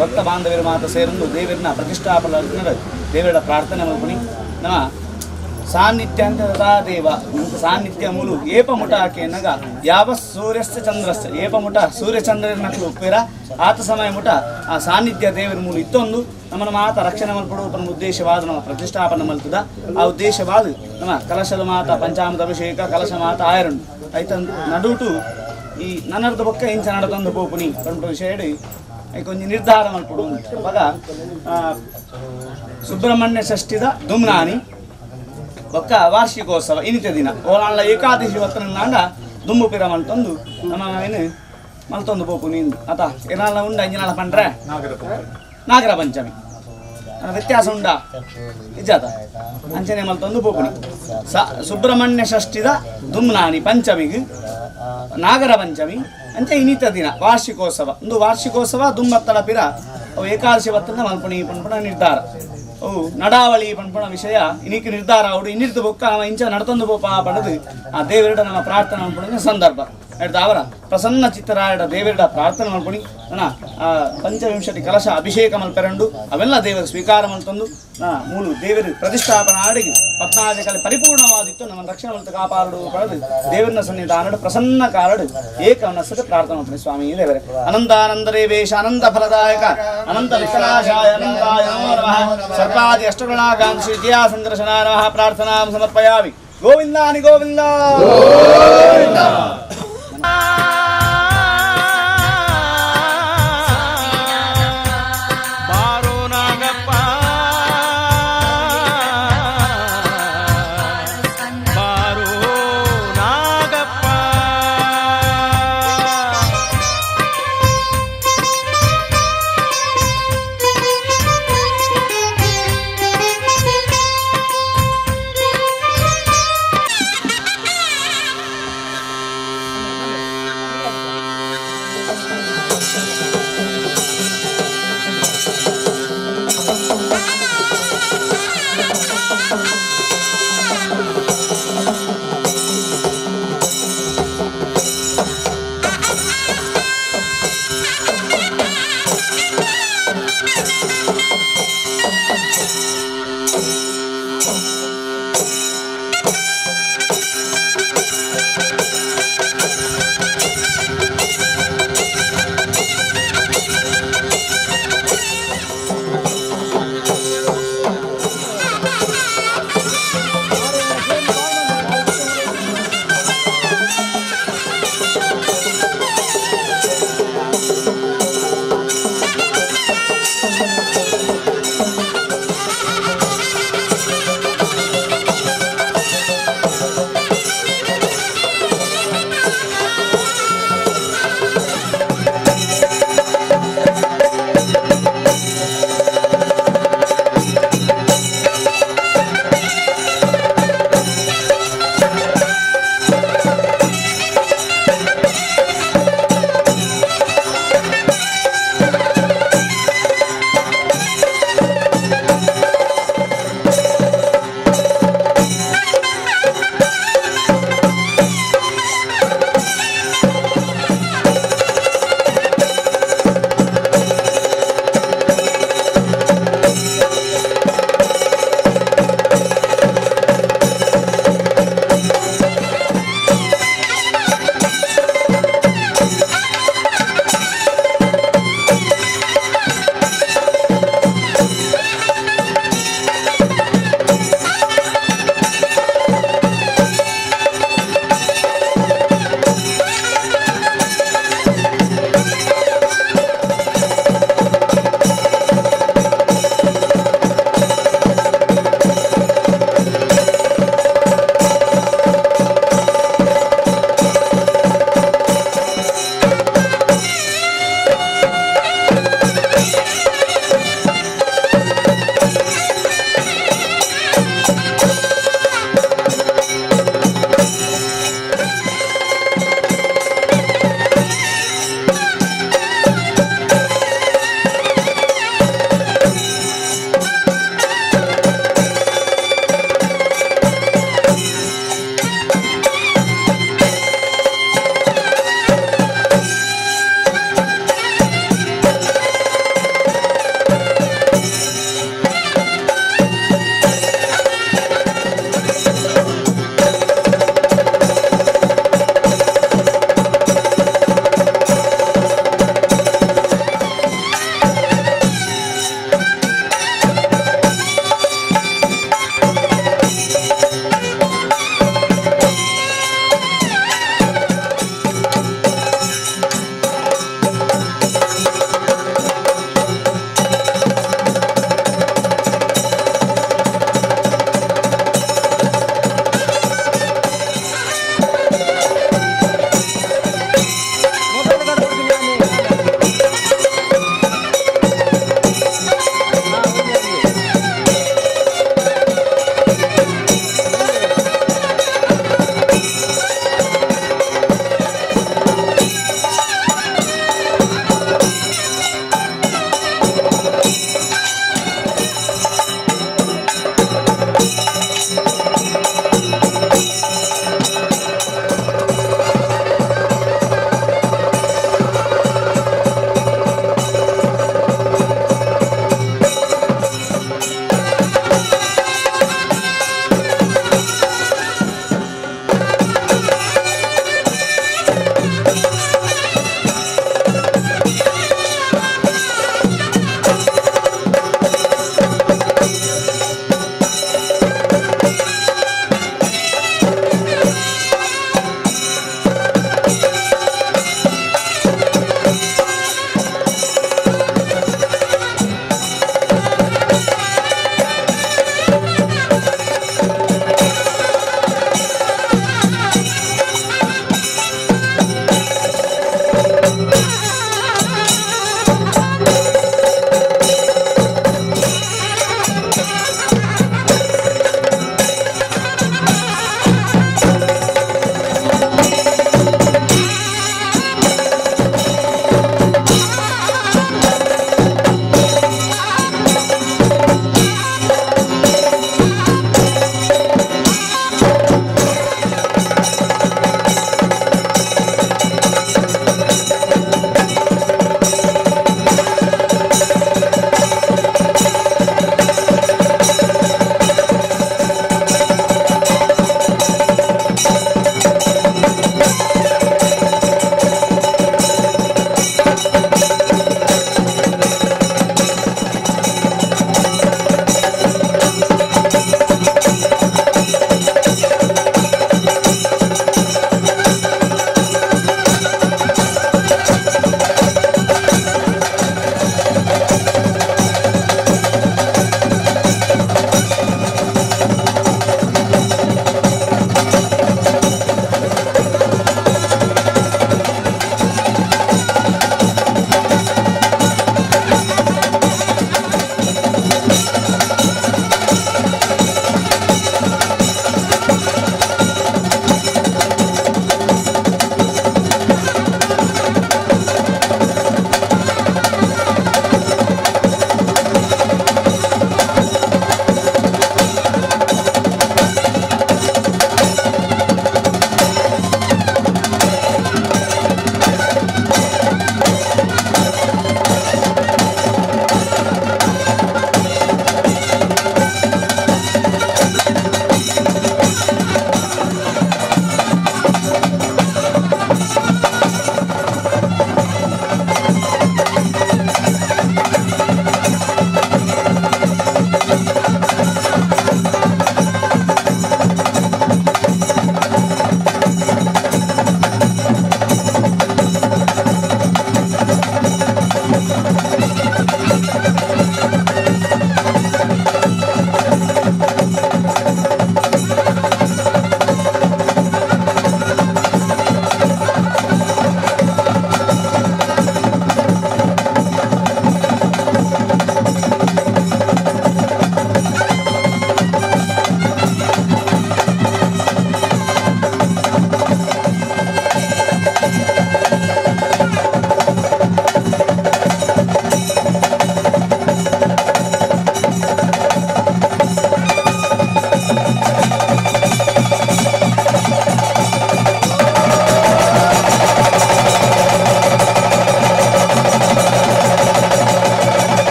ಭಕ್ತ ಬಾಂಧವರು ಮಾತ್ರ ಸೇರಲು ದೇವರನ್ನ ಪ್ರತಿಷ್ಠಾಪನ ದೇವರ ಪ್ರಾರ್ಥನೆ ಮಾಡ್ಕೊಂಡು ನಮ್ಮ ಸಾನ್ನಿಧ್ಯ ಅಂತ ದೇವ ಸಾನ್ನಿಧ್ಯ ಮೂಲು ಏಪಮುಟ ಆಕೆಯನ್ನಾಗ ಯಾವ ಸೂರ್ಯಸ್ಥ ಚಂದ್ರಸ್ಥ ಏಪಮುಟ ಸೂರ್ಯಚಂದ್ರನಕ್ಕೂ ಉಪ್ಪಿರ ಆತ ಸಮಯ ಮುಟ ಆ ಸಾನ್ನಿಧ್ಯ ದೇವರ ಮೂಲ ಇತ್ತೊಂದು ನಮ್ಮನ್ನು ಮಾತ ರಕ್ಷಣೆ ಮಲ್ಪಡುವ ಉದ್ದೇಶವಾದ ನಮ್ಮ ಪ್ರತಿಷ್ಠಾಪನೆ ಮಲ್ತದ ಆ ಉದ್ದೇಶವಾದ ನಮ್ಮ ಕಲಶದ ಮಾತ ಪಂಚಾಮೃತ ಅಭಿಷೇಕ ಕಲಶ ಮಾತ ಆಯರುಂಡು ಆಯ್ತಂದು ನಡುಟು ಈ ನನ್ನರ್ಧ ಬೊಕ್ಕ ಇಂಚ ನಡತಂದು ಪೋಪುನಿ ಕಂಡು ವಿಷಯ ಕೊಂಚ ನಿರ್ಧಾರ ಮಲ್ಪಡು ಅವಾಗ ಸುಬ್ರಹ್ಮಣ್ಯ ಷಷ್ಠಿದ ದುಮ್ನಾನಿ ಒಕ್ಕ ವಾರ್ಷಿಕೋತ್ಸವ ಇನಿತ ದಿನ ಓಲಾಂಡ್ಲ ಏಕಾದಶಿ ಹೊತ್ತನಾಂಡ ದುಮ್ಮುಪಿರ ಮಲ್ತೊಂದು ನಮ್ಮ ಏನು ಮಲ್ತೊಂದು ಪೋಪು ನೀಂದು ಆತ ಏನಾಲ ಉಂಡ ಇಂಜಿನಾಳ ಪಂಡ್ರೆ ನಾಗರ ಪಂಚಮಿ ವ್ಯತ್ಯಾಸ ಉಂಡ ಇಜ್ಜಾತ ಅಂಚನೆ ಮಲ್ತೊಂದು ಪೋಪುನಿ ಸುಬ್ರಹ್ಮಣ್ಯ ಷಷ್ಠಿದ ದುಮ್ನಾನಿ ಪಂಚಮಿಗೆ ನಾಗರ ಪಂಚಮಿ ಅಂಚೆ ಇನಿತ ದಿನ ವಾರ್ಷಿಕೋತ್ಸವ ಒಂದು ವಾರ್ಷಿಕೋತ್ಸವ ದುಮ್ಮತ್ತಡ ಪಿರ ಅವು ಏಕಾದಶಿ ಹೊತ್ತನ ಮಲ್ಪಣಿ ಪಂಪಣ ನಿರ್ಧಾರ ಅವು ನಡಾವಳಿ ಪಂಪಣ ವಿಷಯ ಇನಿಕ್ಕೆ ನಿರ್ಧಾರ ಅವಡು ಇನ್ನಿರ್ದು ಬೊಕ್ಕ ಇಂಚ ನಡ್ತೊಂದು ಬೋಪ ಪಡೆದು ಆ ದೇವರಿಡ ನಮ್ಮ ಪ್ರಾರ್ಥನೆ ಮಾಡ್ಕೊಂಡಿದ್ದ ಸಂದರ್ಭ ಹಿಡ್ದು ಅವರ ಪ್ರಸನ್ನ ಚಿತ್ತರಾಯಡ ದೇವರಿಡ ಪ್ರಾರ್ಥನೆ ಮಾಡ್ಕೊಂಡು ನನ್ನ ಪಂಚವಿಂಶತಿ ಕಲಶ ಅಭಿಷೇಕ ಮಲ್ಪೆರಂಡು ಅವೆಲ್ಲ ದೇವರ ಸ್ವೀಕಾರ ಮಲ್ತೊಂದು ಮೂಲು ದೇವರು ಪ್ರತಿಷ್ಠಾಪನ ಆಡಿಗೆ 14 ಕಲೆ ಪರಿಪೂರ್ಣವಾದಿತ್ತು ನಮ್ಮ ರಕ್ಷಣೆ ಮಲ್ತ ಕಾಪಾಡು ಪಡೆದು ದೇವರನ್ನ ಸನ್ನಿಧಾನ ಪ್ರಸನ್ನ ಕಾರಡು ಏಕವನಸ್ಸದ ಪ್ರಾರ್ಥನೆ ಮಾಡ್ತೀನಿ ಸ್ವಾಮಿ ದೇವರೇ ಅನಂತಾನಂದ ದೇವೇಶ ಅನಂತ ಫಲದಾಯಕ ಅನಂತ ವಿಕಲಾಶಾಯ ಅನಂತಾಯ ನಮೋ ನಮಃ ಸರ್ಪಾದಿ ಅಷ್ಟಗುಣಾಕಾಂಕ್ಷಿ ಜಯ ಸಂದರ್ಶನಾಯ ನಮಃ ಪ್ರಾರ್ಥನಾ ಸಮರ್ಪಯಾಮಿ ಗೋವಿಂದಾನಿ ಗೋವಿಂದ ಗೋವಿಂದ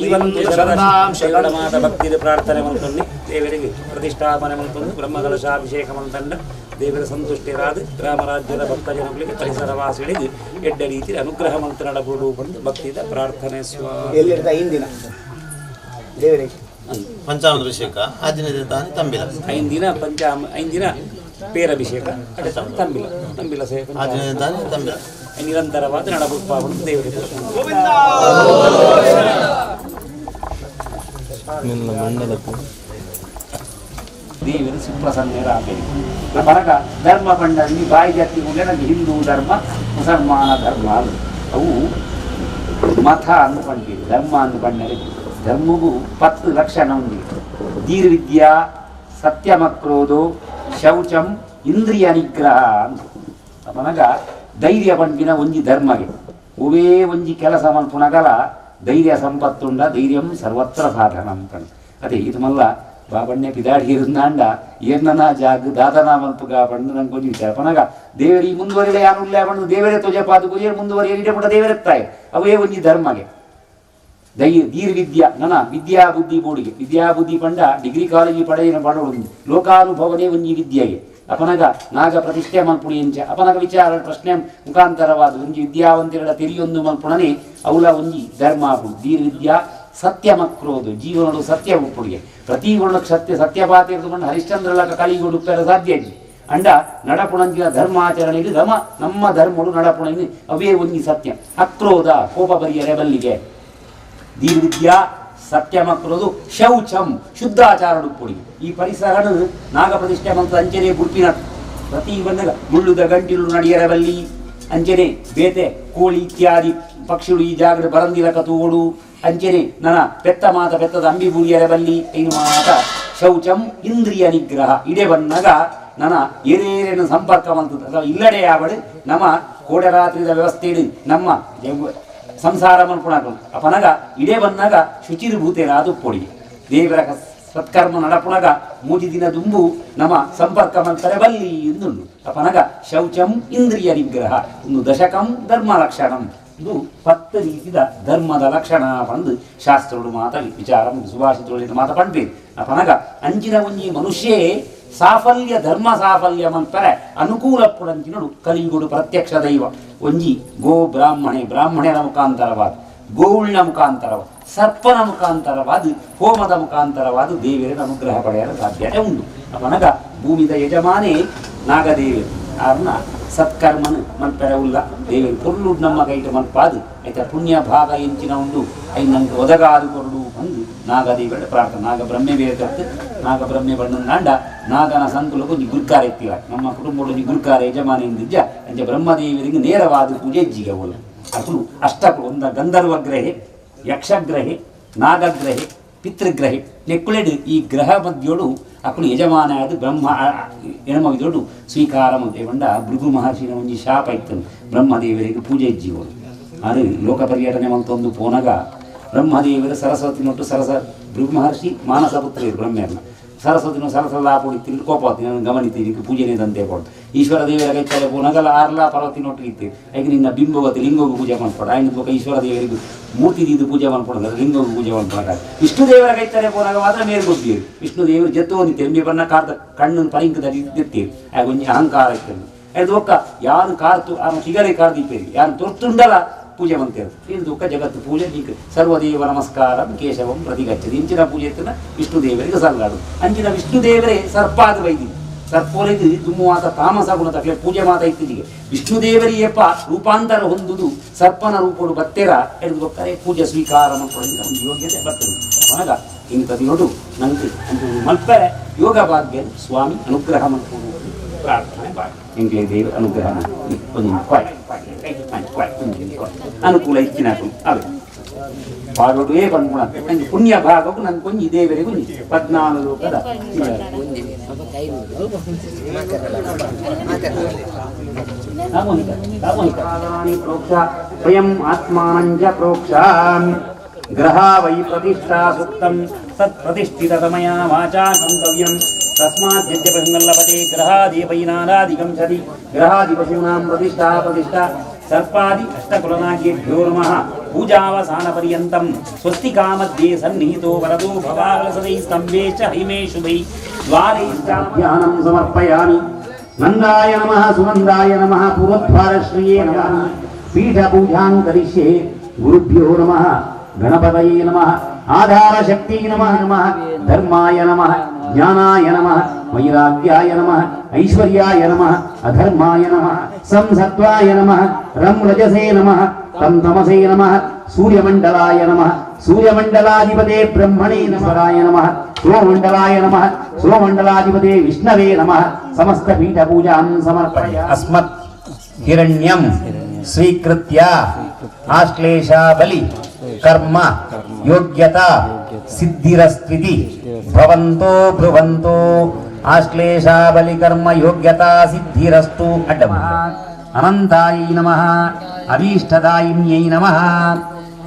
ದೇವರ ಮಾತ ಭಕ್ತಿಯ ಪ್ರಾರ್ಥನೆ ಮಾಡ್ಕೊಂಡು ದೇವರಿಗೆ ಪ್ರತಿಷ್ಠಾಪನೆ ಮಾಡ್ಕೊಂಡು ಬ್ರಹ್ಮಕಲಶಾಭಿಷೇಕ ಮಾಡ್ಕೊಂಡು ದೇವರ ಸಂತುಷ್ಟಿರಾದ ಗ್ರಾಮರಾಜ್ಯದ ಭಕ್ತ ಜನಗಳಿಗೆ ಪರಿಸರವಾಸಿಗಳಿಗೆ ಎಡ್ಡ ರೀತಿ ಅನುಗ್ರಹ ಮಂತ್ರ ನಡಬಹುದು ಬಂದು ಭಕ್ತಿದ ಪ್ರಾರ್ಥನೆ ಇಂದಿನ ದೇವರಿಗೆ ಪಂಚಾಮೃತಭಿಷೇಕ ಆದಿನ ತಂಬಿಲ ಐದಿನ ಪೇರಭಿಷೇಕ ತಂಬಿಲ ತಂಬಿಲ ಸೇವೆ ತಂಬಿಲ ನಿರಂತರವಾದ ನಡಪುಷ್ಪ ಬಂದು ದೇವರಿಗೆ ದೇವರು ಸುಪ್ರಸನ್ನರಾಗಬೇಕು ಬರಗ ಧರ್ಮ ಪಂಡಲ್ಲಿ ಬಾಯಿ ಜಾತಿ ನನಗೆ ಹಿಂದೂ ಧರ್ಮ ಮುಸಲ್ಮಾನ ಧರ್ಮ ಅವು ಮತ ಅಂದ್ಕೊಂಡಿರಿ ಧರ್ಮ ಅಂದ್ಕೊಂಡರೆ ಧರ್ಮಗೂ 10 ಲಕ್ಷಣ ಹೊಂದಿದೆ ಧೀರ್ವಿದ್ಯಾ ಸತ್ಯಮಕ್ರೋಧೋ ಶೌಚಂ ಇಂದ್ರಿಯ ನಿಗ್ರಹ ಅಂತ ಮನಗ ಧೈರ್ಯ ಪಂಡಿನ ಒಂಜಿ ಧರ್ಮಗೆ ಒವೇ ಒಂಜಿ ಕೆಲಸ ಮಲ್ಪುನಗಲ ಧೈರ್ಯ ಸಂಪತ್ತುಂಡ ಧೈರ್ಯಂ ಸರ್ವತ್ರ ಸಾಧನ ಅಂತಂದು ಅದೇ ಇದು ಮಲ್ಲ ಬಾಬಣ್ಣೆ ಪಿದಾಡಿ ಇರುಂದಾಂಡ ಏನ ಜಾಗ ದಾದನ ಮಲ್ಪುಗ ಪಂಡು ನಂಗೆ ಕೊಂಚ ವಿಚಾರ ಪನಗ ದೇವರಿ ಮುಂದುವರಿಲೆ ಯಾನುಲ್ಲ ಪಂಡು ದೇವರೇ ತೊಜಪಾದು ಗುರಿಯರು ಮುಂದುವರಿಯ ಇಡಪುಟ ದೇವರೆತ್ತಾಯ ಅವೇ ಒಂಜಿ ಧರ್ಮಗೆ ಧೀರ್ವಿದ್ಯಾ ನನ ವಿದ್ಯಾ ಬುದ್ಧಿ ಬೋಡಿಗೆ ವಿದ್ಯಾ ಬುದ್ಧಿ ಪಂಡ ಡಿಗ್ರಿ ಕಾಲೇಜಿ ಪಡೆಯಿನ ಪಡೋದು ಲೋಕಾನುಭವನೇ ಒಂಜಿ ವಿದ್ಯೆಗೆ ಅಪನಗ ನಾಗ ಪ್ರತಿಷ್ಠೆ ಮಲ್ಪುಣಿ ಎಂಚ ಅಪನಗ ವಿಚಾರ ಪ್ರಶ್ನೆ ಮುಖಾಂತರವಾದ ಒಂಜಿ ವಿದ್ಯಾವಂತಿಗಳ ತೆರಿಯೊಂದು ಮಲ್ಪುಣನೆ ಅವಳ ಒಂಜಿ ಧರ್ಮ ಧೀರ್ವಿದ್ಯಾ ಸತ್ಯಮಕ್ರೋದು ಜೀವನಡು ಸತ್ಯ ಉಪ್ಪುಡಿಗೆ ಪ್ರತಿ ಗುಣಕ್ಕೆ ಸತ್ಯಪಾತ ಇರುದುಕೊಂಡು ಹರಿಶ್ಚಂದ್ರಲಕ ಕಲಿಗೊಡುಪ್ಪರ ಸಾಧ್ಯ ಅಂಡ ನಡಪುಣಂಜಿನ ಧರ್ಮಾಚರಣೆಯಲ್ಲಿ ನಮ್ಮ ಧರ್ಮಡು ನಡಪುಣಿ ಅವೇ ಒಂಜಿ ಸತ್ಯ ಅಕ್ರೋಧ ಕೋಪ ಬರಿಯರೆ ಬಲ್ಲಿಗೆ ಧೀರ್ವಿದ್ಯಾ ಸತ್ಯಮಕ್ರೋದು ಶೌಚಂ ಶುದ್ಧಾಚಾರ ಉಪ್ಪುಡಿ ಈ ಪರಿಸರ ನಾಗ ಪ್ರತಿಷ್ಠೆ ಮಂತ್ರ ಅಂಚನೆ ಬುಡ್ಪಿನ ಪ್ರತಿ ಬಂದಾಗ ಮುಳ್ಳುದ ಗಂಟಿಲು ನಡೆಯರಬಲ್ಲಿ ಅಂಚನೆ ಬೇತೆ ಕೋಳಿ ಇತ್ಯಾದಿ ಪಕ್ಷಿಗಳು ಈ ಜಾಗದ ಬರಂದಿರ ಕತುಗಳು ಅಂಚನೆ ನನ್ನ ಪೆತ್ತ ಮಾತ ಪೆತ್ತದ ಅಂಬಿ ಬುಡಿಯರಬಲ್ಲಿ ಏನು ಮಾತ ಶೌಚಂ ಇಂದ್ರಿಯ ನಿಗ್ರಹ ಇಡೆ ಬಂದಾಗ ನನ್ನ ಏರೇರೇನು ಸಂಪರ್ಕ ಮಂತ ಇಲ್ಲಡೆ ಯಾವಡು ನಮ್ಮ ಕೋಡರಾತ್ರಿದ ವ್ಯವಸ್ಥೆ ನಮ್ಮ ಸಂಸಾರ ಮಲ್ಪುಣಗಳು ಅಪನಗ ಇಡೇ ಬಂದಾಗ ಶುಚಿರ್ಭೂತೇನ ಅದು ಪೊಡಿ ದೇವರ ಸತ್ಕರ್ಮ ನಡಪುಣಗ ಮೂಜಿ ದಿನ ದುಂಬು ನಮ್ಮ ಸಂಪರ್ಕ ಮಂತರೆ ಬಲ್ಲಿ ಎಂದುಂಡು ಅಪನಗ ಶೌಚಂ ಇಂದ್ರಿಯ ನಿಗ್ರಹ ಒಂದು ದಶಕಂ ಧರ್ಮ ಲಕ್ಷಣಂ ಇದು 10 ರೀತಿಯ ಧರ್ಮದ ಲಕ್ಷಣ ಬಂದು ಶಾಸ್ತ್ರಗಳು ಮಾತ ವಿಚಾರ ಸುಭಾಷಿತಗಳಿಂದ ಮಾತ ಪಂಡ್ಬೇಕು ಅಪನಗ ಅಂಚಿನ ಒಂಜಿ ಮನುಷ್ಯೇ ಸಾಫಲ್ಯ ಧರ್ಮ ಸಾಫಲ್ಯ ಮಂತಾರೆ ಅನುಕೂಲ ಪುಡಂಚಿನಡು ಕಲಿಯುಗುಡು ಪ್ರತ್ಯಕ್ಷ ದೈವ ಒಂಜಿ ಗೋ ಬ್ರಾಹ್ಮಣರ ಮುಖಾಂತರವಾದ ಗೋವುಳ್ಳ ಮುಖಾಂತರವಾದ ಸರ್ಪನ ಮುಖಾಂತರವಾದ ಹೋಮದ ಮುಖಾಂತರವಾದ ದೇವರ ಅನುಗ್ರಹ ಪಡೆಯಲು ಸಾಧ್ಯತೆ ಉಂಟು ಅಪನಗ ಭೂಮಿದ ಯಜಮಾನೇ ನಾಗದೇವರು ಅವ್ರನ್ನ ಸತ್ಕರ್ಮನು ಮಲ್ಪೆರೆ ಉಲ್ಲ ದೇವರು ಪೊರ್ಲು ನಮ್ಮ ಕೈಟ ಮಲ್ಪಾದು ಆಯ್ತಾ ಪುಣ್ಯ ಭಾಗ ಎಂಚಿನ ಉಂಡು ಐ ನಂಗೆ ಒದಗಾದು ಕೊರಡು ಬಂದು ನಾಗದೇವರ ಪ್ರಾರ್ಥನೆ ನಾಗ ಬ್ರಹ್ಮೆ ಬೇರೆ ಕತ್ತು ನಾಗ ಬ್ರಹ್ಮೆ ಬಣ್ಣ ನಾಂಡ ನಾಗನ ಸಂಕುಲಕ್ಕೆ ಒಂದು ಗುರುಕಾರ ಎತ್ತಿಲ್ಲ ನಮ್ಮ ಕುಟುಂಬದಲ್ಲಿ ಗುರುಕಾರ ಯಜಮಾನಿಂದಿಜ್ಜ ಅಂಚೆ ಬ್ರಹ್ಮದೇವರಿಗೆ ನೇರವಾದ ಪೂಜೆ ಜಿಗೆ ಹೋಲ ಅಸಲು ಅಷ್ಟಕ್ಕೂ ಒಂದು ಗಂಧರ್ವಗ್ರಹೆ ಯಕ್ಷಗ್ರಹೆ ನಾಗಗ್ರಹೆ ಪಿತೃಗ್ರಹೆ ನೆಕ್ಕುಳೆಡು ಈ ಗ್ರಹ ಮಧ್ಯೋಡು ಅಕ್ಕಳು ಯಜಮಾನ ಅದು ಬ್ರಹ್ಮ ಹೆಣ್ಮಗಿದೋಡು ಸ್ವೀಕಾರ ಮಂದೇವಂಡ ಭೃಗು ಮಹರ್ಷಿನ ಒಂಜಿ ಶಾಪ ಇತ್ತು ಬ್ರಹ್ಮದೇವರಿಗೆ ಪೂಜೆ ಇಜ್ಜಿಗೋದು ಅದು ಲೋಕ ಪರ್ಯಟನೆ ಮಂತೊಂದು ಪೋನಾಗ ಬ್ರಹ್ಮದೇವರು ಸರಸ್ವತಿ ನೋಟ್ಟು ಭೃಗು ಮಹರ್ಷಿ ಮಾನಸ ಪುತ್ರ ಬ್ರಹ್ಮರ್ನ ಸರಸ್ವತಿನ ಸರಸಲಾಪುಡಿ ತಿಳ್ಕೋಪಾತಿ ನಾನು ಗಮನಿತೀವಿ ಪೂಜೆನೇ ದಂತೆ ಕೊಡು ಈಶ್ವರ ದೇವರ ಕೈತಲೆ ಪೋನಾಗಲ್ಲ ಆರ್ಲಾ ಪರ್ವತಿ ನೋಟ್ಟು ಇತ್ತು ಈಗ ನಿನ್ನ ಬಿಂಬವತಿ ಲಿಂಗೋಗು ಪೂಜೆ ಮಾಡ್ಕೊಡ ಆಯ್ನ ಈಶ್ವರ ದೇವರಿಗೂ ಮೂರ್ತಿ ದೀದು ಪೂಜೆ ಮಾಡ್ಕೊಡೋದು ಲಿಂಗೋಗು ಪೂಜೆ ಮಾಡ್ಕೊಡ ವಿಷ್ಣು ದೇವರ ಕೈತಲೆ ಪೋನಾಗ ಮಾತ್ರ ಮೇಲ್ ಗೊತ್ತೀರಿ ವಿಷ್ಣು ದೇವರು ಜತ್ತು ಹೊಂದಿತ್ತು ಎಂಬಿ ಬಣ್ಣ ಕಾರ್ದ ಕಣ್ಣನ್ನು ಪರಿಂಕದಲ್ಲಿ ಇರ್ತೀರಿ ಆಗ ಒಂಜಿ ಅಹಂಕಾರ ಇರ್ತದೆ ಅದು ಒಕ್ಕ ಯಾರು ಕಾರ್ತು ಆ ಸಿಗರೆ ಕಾರ್ದಿಪ್ಪೇರಿ ಯಾರು ತೊರ್ತುಂಡಲ್ಲ ಪೂಜೆ ಮಂತೇರು ಇದು ದುಃಖ ಜಗತ್ತು ಪೂಜೆ ದೀಕ ಸರ್ವದೇವ ನಮಸ್ಕಾರ ಕೇಶವಂ ಪ್ರತಿಗಚ್ಚದು ಇಂಚಿನ ಪೂಜೆ ಎತ್ತಿನ ವಿಷ್ಣು ದೇವರಿಗೆ ಸಲ್ಲಾಡು ಅಂಚಿನ ವಿಷ್ಣು ದೇವರೇ ಸರ್ಪಾದ ವೈದ್ಯ ಸರ್ಪೋಲಿದು ತುಮ್ಮುವಾದ ತಾಮಸ ಗುಣತಕ್ಕೆ ಪೂಜೆ ಮಾತ ಇತ್ತಿಗೆ ವಿಷ್ಣು ದೇವರಿಯಪ್ಪ ರೂಪಾಂತರ ಹೊಂದುದು ಸರ್ಪನ ರೂಪಡು ಬತ್ತೆರ ಎಳೆದು ಗೊತ್ತಾರೆ ಪೂಜೆ ಸ್ವೀಕಾರ ಮಾಡ್ಕೊಳ್ಳಿ ಒಂದು ಯೋಗ್ಯತೆ ಬರ್ತದೆ ಮನಗ ಇಂಥದ್ದು ನೋಡು ನಂಗೆ ಮಲ್ಪರೆ ಯೋಗ ಭಾಗ್ಯ ಸ್ವಾಮಿ ಅನುಗ್ರಹ ಮಾಡ್ಕೊಂಡು ಪ್ರಾರ್ಥನೆ ಮಾಡಿ ಎಂಗೆ ದೇವ ಅನುಗ್ರಹ ಅನುಕೂಲ ಇಚ್ಚಿನ ಅವೆ ಪಾಡೋಡು ಪನ್ಗುಣ ನಂಗೆ ಪುಣ್ಯ ಭಾಗವು ನನ್ ಕೊಂಜಿ ದೇವರಿಗೂ 14 ಲೋಕದ ಪ್ರೋಕ್ಷ ಸ್ವಯಂ ಆತ್ಮಾನಂಜ ಪ್ರೋಕ್ಷ ಗ್ರಹ ವೈ ಪ್ರತಿಷ್ಠಾ ಸೂಕ್ತಂ ತತ್ ಪ್ರತಿಷ್ಠಿತತಮಯ ವಾಚಾ ಸಂತವ್ಯಂ ತಸ್ಮಾತ್ ಯಜ್ಞಪಹಿಂಗಲ್ಲಪತೆ ಗ್ರಹಾದಿಪೈನಾರಾದಿಕಂ ಸದಿ ಗ್ರಹಾದಿಪಶೂನಾಂ ಪ್ರತಿಷ್ಠಾ ಸರ್ಪಾದಿ ಅಷ್ಟಕುಲನಾಗ್ಯೇಭ್ಯೋ ನಮಃ पूजावसान पर्यन्तं स्वस्तिकामध्ये सन्निहितो वरदो भवालसदै स्तम्भे च हैमे शुभै द्वारे ध्यानं समर्पयामि नन्दाय नमः सुनन्दाय नमः पूर्वद्वारश्रिये नमः पीठपूजां करिष्ये गुरुभ्यो नमः गणपतये नमः आधारशक्ति नमः नमः धर्माय नमः ज्ञानाय नमः वैराग्याय नमः ऐश्वर्याय नमः अधर्माय नमः संसत्वाय नमः रं रजसे नमः तं तमसे नमः सूर्यमण्डलाय नमः सूर्यमण्डलाधिपते ब्रह्मणे नमः सोममण्डलाय नमः सोममण्डलाधिपते विष्णवे नमः समस्त पीठपूजां समर्पय अस्मत् हिरण्यं स्वीकृत्य आश्लेषा बलि कर्म योग्यता सिद्धिरस्त्विति भवन्तो ब्रुवन्तो आश्लेषा बलि कर्म योग्यता सिद्धिरस्तु अड्डम अनन्तायै नमः अभीष्टदायिन्यै नमः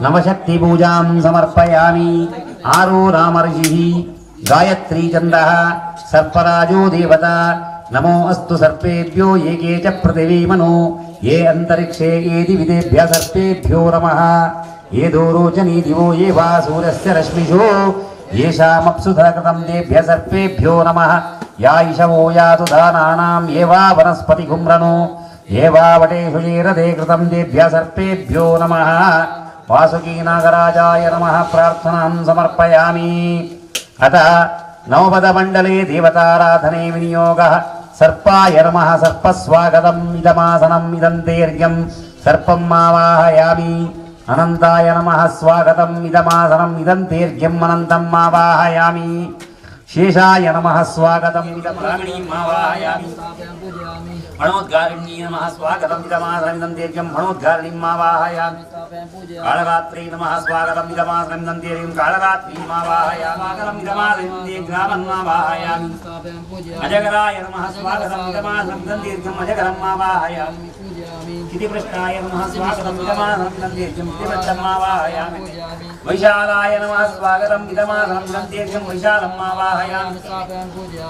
नवशक्ति पूजां समर्पयामि आरो रामर्षिः गायत्री छन्दः सर्पराजो देवता नमो अस्तु सर्पेभ्यो एके च पृथिवी मनो ये अंतरिक्षे ये दिविदेभ्यः सर्पेभ्यो नमः ये दोरोचनी दिवो ये वा सूर्यस्य रश्मिषो येषामप्सुधकृतं तेभ्यः सर्पेभ्यो नमः या इषवो यातु दानानां ये वा वनस्पतिघुम्रनो ये वा वटेषु येरते कृतं तेभ्यः सर्पेभ्यो नमः वासुकी नागराजाय नमः प्रार्थनां समर्पयामि अतः नवपदमण्डले देवताराधने विनियोगः सर्पाय नमः सर्पस्वागतम् इदमासनम् इदन्तेर्यं सर्पं आवाहयामि अनन्ताय नमः स्वागतम् इदमासनम् इदन्तेर्यम् अनन्तम् आवाहयामि शेषाय नमः स्वागतम् इदमासनम् आवाहयामि फणोद्गारिण्यै नमः स्वागतम् इदमासनम् इदन्तेर्यं फणोद्गारिणीम् आवाहयामि कालरात्रे नमः स्वागतम् इदमासनम् इदन्तेर्यं कालरात्रीम् आवाहयामि स्वागतम् इदमासनम् इदन्तेर्यम् आवाहयामि अजगराय नमः स्वागतम् इदमासनम् इदन्तेर्यम् अजगरम् आवाहयामि क्षितिपृष्ठाय नमः स्वागतम् इदमासनम् इदन्तेर्यं क्षितिपृष्ठम् आवाहयामि वैशालाय नमः स्वागतम् इदमासनम् इदन्तेर्यं वैशालम् आवाहयामि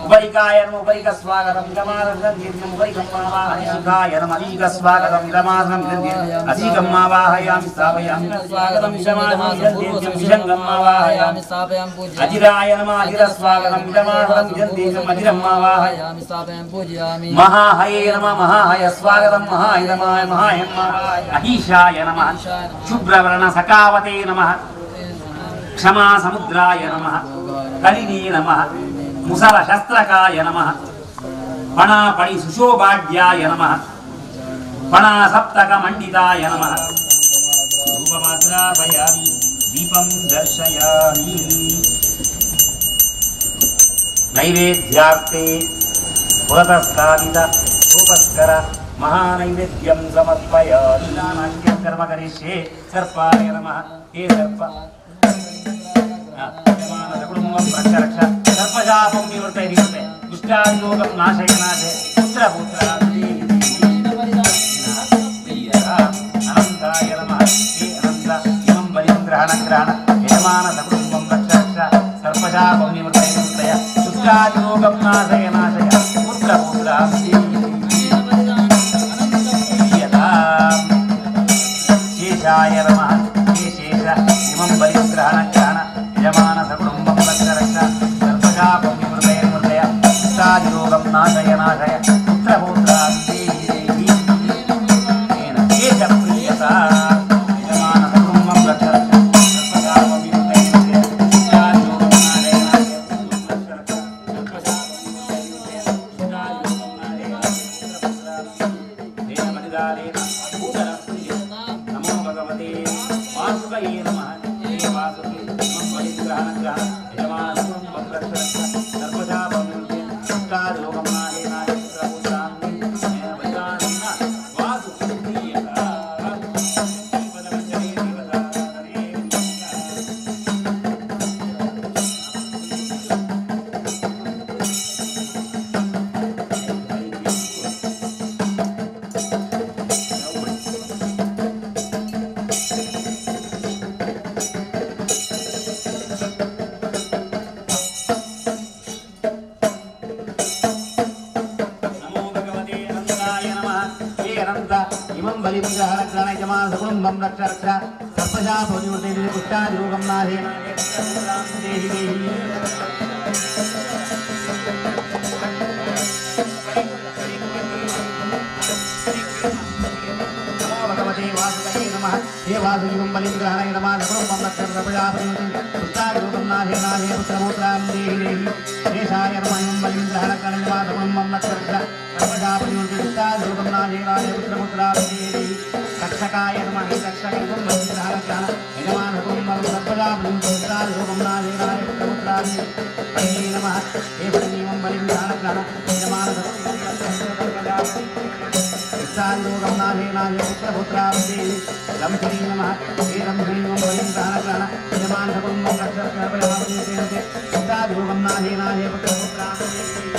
उपरिकाय नमः उपरिकस्वागतम् इदमासनम् इदन्तेर्यं उपरिकम् आवाहयामि नमः अधिकस्वागतम् इदमासनम् इदन्तेर्यम् अधिकम् आवाहयामि स्थापयामि स्वागतम् इदमासनम् इदन्तेर्यं विशङ्गम् आवाहयामि स्थापयामि पूजयामि अजिराय नमः अजिरस्वागतम् इदमासनम् इदन्तेर्यम् अजिरम् आवाहयामि स्थापयामि पूजयामि महाहये नमः महाहय स्वागतम् महायदमाय महायम् अहीशाय नमः शुभ्रवर्ण सकावते नमः क्षमा समुद्राय नमः कलिनी नमः मुसल शस्त्रकाय नमः पणा पणि सुशोभाढ्याय नमः पणा सप्तक मंडिताय नमः धूपमाग्रापयामि दीपं दर्शयामि नैवेद्यार्थे पुरतस्तावित उपस्कर महानैवेद्यं समर्पयामि नानाख्यं कर्म करिष्ये सर्पाय नमः हे सर्प रक्ष सर्पशापं निवर्तय दुष्टायोगं नाशय नाशय पुत्रपुत्रादि अनन्ताय नमः हे अनन्त इमं बलिं ग्रहण यजमानसकुटुम्बं रक्ष सर्पशापं निवर्तय दुष्टायोगं नाशय नाशय पुत्रपुत्रादि शेषाय नमः हे शेष इमं बलिं ग्रहण यजमानसकुटुम्बं रक्ष सर्पशापं निवर्तय दुष्टायोगं नाशय नाशय पुत्रपुत्रादि प्रियता यजमानसकुटुम्बं रक्ष सर्पशापं निवर्तय दुष्टायोगं नाशय नमो भगवते वासुदेवाय नमः हे वासुदेव मम बलिग्रहण यजमानसकुटुम्बं रक्ष सर्पशापं निवर्तय दुष्टायोगं नाशय नाशय पुत्रपुत्रादि वासुप्रियता पदमञ्जले देवता इमं बलिं ग्रहण यजमानसकुटुम्बं रक्ष प्रजापतिवर्ते पुष्टादिरूपं नाहे देहि देहि भगवते वासुदेवाय नमः हे वासुदेवं बलिग्रहाय नमः नमः नमः प्रजापतिवर्ते पुष्टादिरूपं नाहे नाहे पुत्रपुत्रां देहि देहि देशाय नमः बलिग्रहाय नमः नमः नमः प्रजापतिवर्ते पुष्टादिरूपं नाहे नाहे पुत्रपुत्रां देहि देहि रक्षकाय नमः रक्षकाय नमः यजमानकुं प्रजापतिं पुत्रादिरूपं नाहे नाहे पुत्रपुत्रां देहि नमः हे बलिं बलिग्रहाय यजमानकुं लोकं नाहे नाहे पुत्रपुत्रां देहि लम्भरी नमः हे लम्भरी बलिं ग्रहण यजमानकुं प्रजापतिं पुत्रादिरूपं नाहे नाहे पुत्रपुत्रां देहि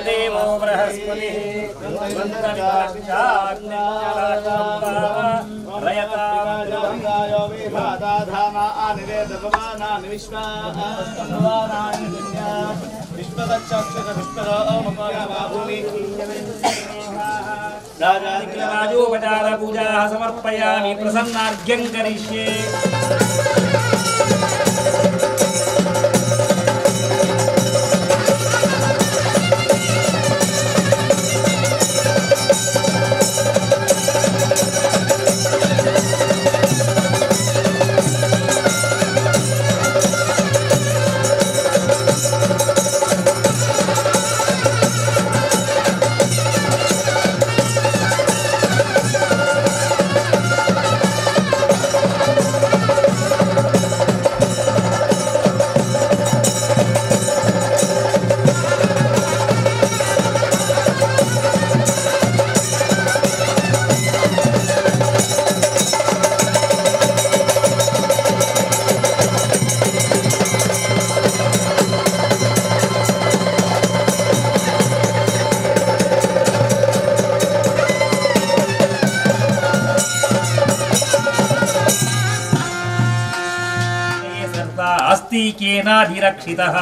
ದೇವೋ ಬೃಹಸ್ಪತಿ राजोपचार पूजा समर्पयामि प्रसन्नार्घ्यं करिष्ये केनाधिरक्षितः